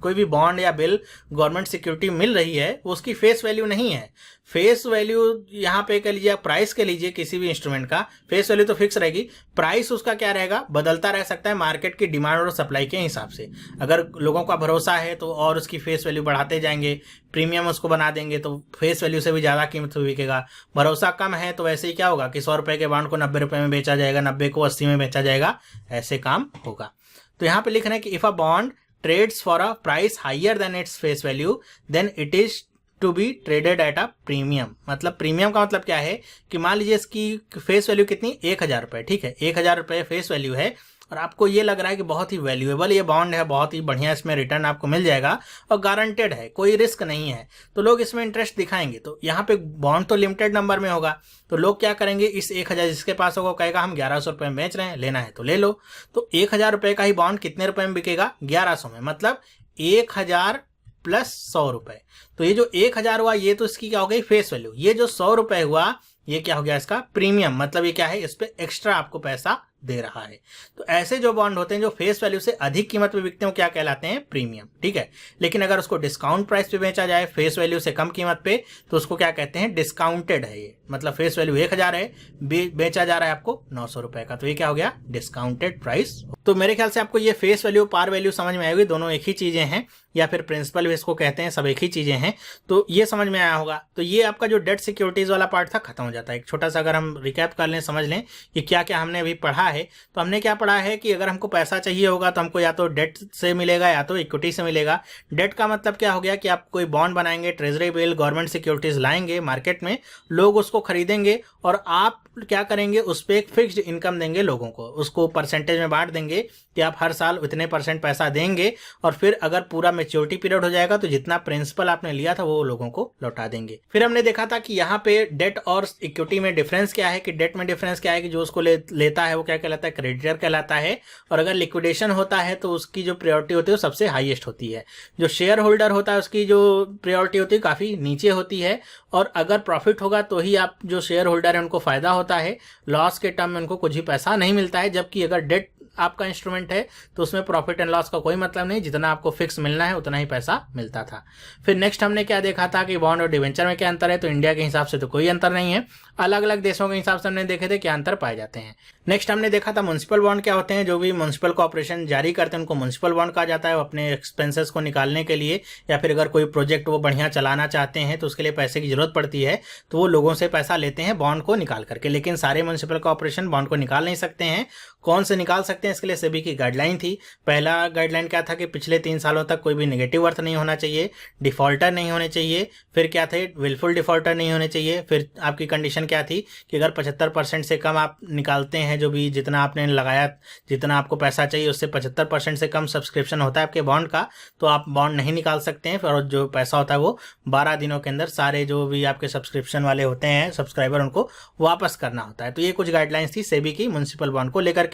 कोई भी बॉन्ड या बिल गवर्नमेंट सिक्योरिटी मिल रही है वो उसकी फेस वैल्यू नहीं है। फेस वैल्यू यहाँ पे कह लीजिए, प्राइस कह लीजिए किसी भी इंस्ट्रूमेंट का, फेस वैल्यू तो फिक्स रहेगी, प्राइस उसका क्या रहेगा, बदलता रह सकता है मार्केट की डिमांड और सप्लाई के हिसाब से। अगर लोगों का भरोसा है तो और उसकी फेस वैल्यू बढ़ाते जाएंगे, प्रीमियम उसको बना देंगे तो फेस वैल्यू से भी ज्यादा कीमत में बिकेगा। भरोसा कम है तो वैसे ही क्या होगा कि 100 रुपए के बॉन्ड को 90 रुपए में बेचा जाएगा, 90 को 80 में बेचा जाएगा, ऐसे काम होगा। तो यहाँ पे लिख रहे हैं कि if a bond trades for a price higher than its face value then it is to be traded at a premium. मतलब प्रीमियम का मतलब क्या है कि मान लीजिए इसकी फेस वैल्यू कितनी, 1000 रुपए, ठीक है, 1000 रुपए फेस वैल्यू है और आपको ये लग रहा है कि बहुत ही वैल्यूएबल ये बॉन्ड है, बहुत ही बढ़िया इसमें रिटर्न आपको मिल जाएगा और गारंटेड है, कोई रिस्क नहीं है, तो लोग इसमें इंटरेस्ट दिखाएंगे। तो यहाँ पे बॉन्ड तो लिमिटेड नंबर में होगा, तो लोग क्या करेंगे, इस 1000 जिसके पास होगा कहेगा हम 1100 रुपए में बेच रहे हैं, लेना है तो ले लो। तो 1000 रुपए का ही बॉन्ड कितने रुपए में बिकेगा, 1100 में, मतलब 1000 प्लस 100 रुपए। तो ये जो 1000 हुआ ये तो इसकी क्या हो गई फेस वैल्यू, ये जो 100 रुपए हुआ ये क्या हो गया इसका प्रीमियम, मतलब ये क्या है, इस पे एक्स्ट्रा आपको पैसा दे रहा है। तो ऐसे जो बॉन्ड होते हैं जो फेस वैल्यू से अधिक कीमत पे बिकते हैं क्या कहलाते हैं, प्रीमियम, ठीक है। लेकिन अगर उसको डिस्काउंट प्राइस पे बेचा जाए फेस वैल्यू से कम कीमत पे तो उसको क्या कहते हैं, डिस्काउंटेड है ये, मतलब फेस वैल्यू 1000 है, बेचा जा रहा है आपको 900 रुपए का, तो ये क्या हो गया, डिस्काउंटेड प्राइस। तो मेरे ख्याल से आपको ये फेस वैल्यू पार वैल्यू समझ में आएगी, दोनों एक ही चीजें हैं, या फिर प्रिंसिपल भी इसको कहते हैं, सब एक ही चीजें हैं, तो ये समझ में आया होगा। तो ये आपका जो डेट सिक्योरिटीज वाला पार्ट था खत्म हो जाता है। एक छोटा सा अगर हम रिकैप कर लें, समझ लें कि क्या क्या हमने अभी पढ़ा है, तो हमने क्या पढ़ा है कि अगर हमको पैसा चाहिए होगा तो हमको या तो डेट से मिलेगा या तो इक्विटी से मिलेगा। डेट का मतलब क्या हो गया कि आप कोई बॉन्ड बनाएंगे, ट्रेजरी बिल, गवर्नमेंट सिक्योरिटीज लाएंगे मार्केट में, लोग उसको खरीदेंगे और आप क्या करेंगे, उस पर एक फिक्स्ड इनकम देंगे लोगों को, उसको परसेंटेज में बांट देंगे कि आप हर साल इतने % पैसा देंगे और फिर अगर पूरा मैच्योरिटी पीरियड हो जाएगा तो जितना प्रिंसिपल आपने लिया था वो लोगों को लौटा देंगे। फिर हमने देखा था कि यहाँ पे डेट और इक्विटी में डिफरेंस क्या है, कि डेट में डिफरेंस क्या है कि जो उसको लेता है वो क्या कहलाता है, क्रेडिटर कहलाता है, और अगर लिक्विडेशन होता है तो उसकी जो प्रायोरिटी होती है वो सबसे हाईएस्ट होती है। जो शेयर होल्डर होता है उसकी जो प्रायोरिटी होती है काफी नीचे होती है, और अगर प्रॉफिट होगा तो ही आप जो शेयर होल्डर है उनको फायदा होता है, लॉस के टर्म में उनको कुछ ही पैसा नहीं मिलता है। जबकि अगर डेट आपका इंस्ट्रूमेंट है तो उसमें प्रॉफिट एंड लॉस का कोई मतलब नहीं, जितना आपको फिक्स मिलना है उतना ही पैसा मिलता था। फिर नेक्स्ट हमने क्या देखा था कि बॉन्ड और डिवेंचर में क्या अंतर है, तो इंडिया के हिसाब से तो कोई अंतर नहीं है, अलग अलग देशों के हिसाब से हमने देखे थे क्या अंतर पाए जाते हैं। नेक्स्ट हमने देखा था म्युनिसिपल बॉन्ड क्या होते हैं, जो भी म्युनिसिपल कॉर्पोरेशन जारी करते हैं उनको म्युनिसिपल बॉन्ड कहा जाता है। वो अपने एक्सपेंसेस को निकालने के लिए या फिर अगर कोई प्रोजेक्ट वो बढ़िया चलाना चाहते हैं तो उसके लिए पैसे की जरूरत पड़ती है, तो वो लोगों से पैसा लेते हैं बॉन्ड को निकाल करके। लेकिन सारे म्युनिसिपल कॉर्पोरेशन बॉन्ड को निकाल नहीं सकते हैं। कौन से निकाल सकते हैं, इसके लिए सेबी की गाइडलाइन थी। पहला गाइडलाइन क्या था कि पिछले 3 सालों तक कोई भी नेगेटिव अर्थ नहीं होना चाहिए, डिफॉल्टर नहीं होने चाहिए, फिर क्या थे, विलफुल डिफॉल्टर नहीं होने चाहिए, फिर आपकी कंडीशन क्या थी कि अगर 75% से कम आप निकालते हैं, जो भी जितना आपने लगाया, जितना आपको पैसा चाहिए उससे 75% से कम सब्सक्रिप्शन होता है आपके बॉन्ड का, तो आप बॉन्ड नहीं निकाल सकते हैं। और जो पैसा होता है वो 12 दिनों के अंदर सारे जो भी आपके सब्सक्रिप्शन वाले होते हैं सब्सक्राइबर, उनको वापस करना होता है। तो ये कुछ गाइडलाइंस थी सेबी की म्युनिसिपल बॉन्ड को लेकर के।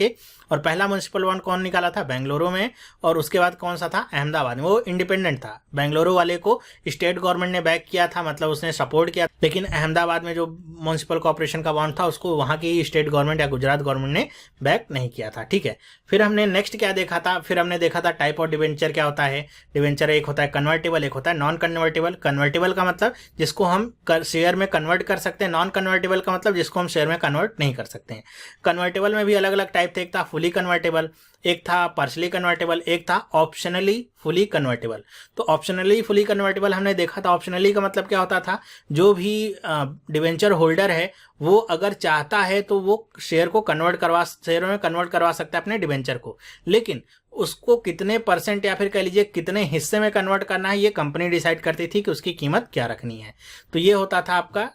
और पहला म्युनिसिपल बॉन्ड कौन निकाला था, बेंगलुरु में, और उसके बाद कौन सा था, अहमदाबाद में। वो इंडिपेंडेंट था, बेंगलुरु वाले को स्टेट गवर्नमेंट ने बैक किया था, मतलब उसने सपोर्ट किया, लेकिन अहमदाबाद में जो म्युनिसिपल कॉर्पोरेशन का बॉन्ड था उसको वहां की स्टेट गवर्नमेंट या गुजरात गवर्नमेंट ने बैक नहीं किया था, ठीक है। फिर हमने नेक्स्ट क्या देखा था, फिर हमने देखा था टाइप ऑफ डिवेंचर क्या होता है। डिवेंचर एक होता है कन्वर्टेबल, एक होता है नॉन कन्वर्टेबल। कन्वर्टेबल का मतलब जिसको हम शेयर में कन्वर्ट कर सकते हैं, नॉन कन्वर्टेबल का मतलब जिसको हम शेयर में कन्वर्ट नहीं कर सकते हैं। कन्वर्टेबल में भी अलग अलग टाइप थे, एक था फुली कन्वर्टेबल, एक था पार्शली कन्वर्टेबल, एक था ऑप्शनली फुली कन्वर्टेबल। तो ऑप्शनली फुली कन्वर्टेबल हमने देखा था। ऑप्शनली का मतलब क्या होता था, जो भी डिवेंचर होल्डर है वो अगर चाहता है तो वो शेयर में कन्वर्ट करवा सकता है अपने डिवेंचर को, लेकिन उसको कितने % या फिर कह लीजिए कितने हिस्से में कन्वर्ट करना है ये कंपनी डिसाइड करती थी कि उसकी कीमत क्या रखनी है। तो ये होता था आपका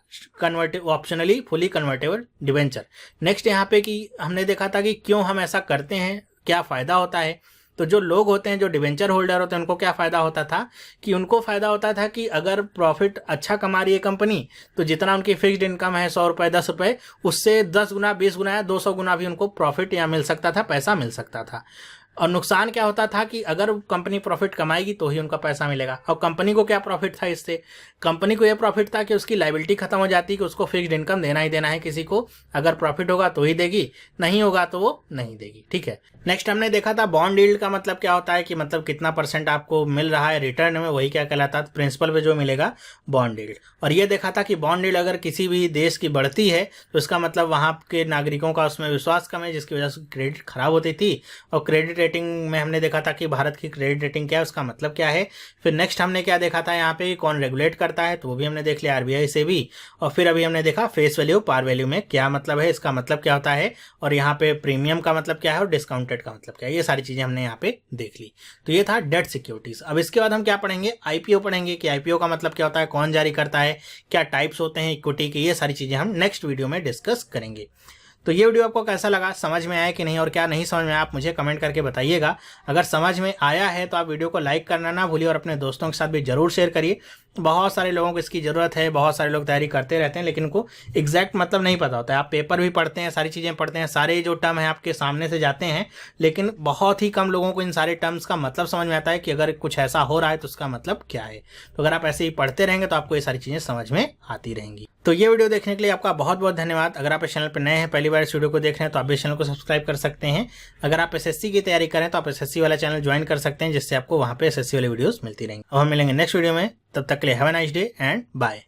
optionally fully convertible debenture. Next यहाँ पे कि हमने देखा था कि क्यों हम ऐसा करते हैं, क्या फायदा होता है। तो जो लोग होते हैं, जो डिवेंचर होल्डर होते हैं, उनको क्या फायदा होता था कि उनको फायदा होता था कि अगर प्रॉफिट अच्छा कमा रही है कंपनी तो जितना उनकी फिक्स्ड इनकम है 100 रुपए 10 रुपए, उससे 10 गुना 20 गुना या 200 गुना भी उनको प्रॉफिट या मिल सकता था, पैसा मिल सकता था। और नुकसान क्या होता था कि अगर कंपनी प्रॉफिट कमाएगी तो ही उनका पैसा मिलेगा। और कंपनी को क्या प्रॉफिट था इससे? कंपनी को यह प्रॉफिट था कि उसकी लायबिलिटी खत्म हो जाती कि उसको फिक्स्ड इनकम देना ही देना है किसी को, अगर प्रॉफिट होगा तो ही देगी, नहीं होगा तो वो नहीं देगी। ठीक है, नेक्स्ट हमने देखा था बॉन्ड यील्ड का मतलब क्या होता है कि मतलब कितना परसेंट आपको मिल रहा है रिटर्न में, वही क्या कहलाता है, प्रिंसिपल पे जो मिलेगा बॉन्ड यील्ड। और ये देखा था कि बॉन्ड यील्ड अगर किसी भी देश की बढ़ती है तो इसका मतलब वहां के नागरिकों का उसमें विश्वास कम है, जिसकी वजह से क्रेडिट खराब होती थी। और क्रेडिट रेटिंग में हमने देखा था कि भारत की क्रेडिट रेटिंग क्या है, उसका मतलब क्या है। फिर नेक्स्ट हमने क्या देखा था यहाँ पे, कौन रेगुलेट करता है, तो वो भी हमने देख लिया आरबीआई से भी। और फिर अभी हमने देखा फेस वैल्यू पार वैल्यू में क्या मतलब है, इसका मतलब क्या होता है, और यहाँ पे प्रीमियम का मतलब क्या है और डिस्काउंटेड का मतलब क्या है, ये सारी चीजें हमने यहाँ पे देख ली। तो ये था डेट सिक्योरिटीज। अब इसके बाद हम क्या पढ़ेंगे, आईपीओ पढ़ेंगे कि आईपीओ का मतलब क्या होता है, कौन जारी करता है, क्या टाइप्स होते हैं इक्विटी के, ये सारी चीजें हम नेक्स्ट वीडियो में डिस्कस करेंगे। तो ये वीडियो आपको कैसा लगा, समझ में आया कि नहीं, और क्या नहीं समझ में आया आप मुझे कमेंट करके बताइएगा। अगर समझ में आया है तो आप वीडियो को लाइक करना ना भूलिए और अपने दोस्तों के साथ भी जरूर शेयर करिए। बहुत सारे लोगों को इसकी ज़रूरत है, बहुत सारे लोग तैयारी करते रहते हैं लेकिन उनको एग्जैक्ट मतलब नहीं पता होता है। आप पेपर भी पढ़ते हैं, सारी चीज़ें पढ़ते हैं, सारे जो टर्म है आपके सामने से जाते हैं, लेकिन बहुत ही कम लोगों को इन सारे टर्म्स का मतलब समझ में आता है कि अगर कुछ ऐसा हो रहा है तो उसका मतलब क्या है। तो अगर आप ऐसे ही पढ़ते रहेंगे तो आपको ये सारी चीज़ें समझ में आती रहेंगी। तो ये वीडियो देखने के लिए आपका बहुत बहुत धन्यवाद। अगर आप इस चैनल पर नए हैं, पहली बार इस वीडियो को देख रहे हैं, तो आप इस चैनल को सब्सक्राइब कर सकते हैं। अगर आप एसएससी की तैयारी करें तो आप एसएससी वाला चैनल ज्वाइन कर सकते हैं, जिससे आपको वहाँ पे एसएससी वाली वीडियोस मिलती रहेंगी। और हम मिलेंगे नेक्स्ट वीडियो में, तब तक के लिए have a nice day and bye.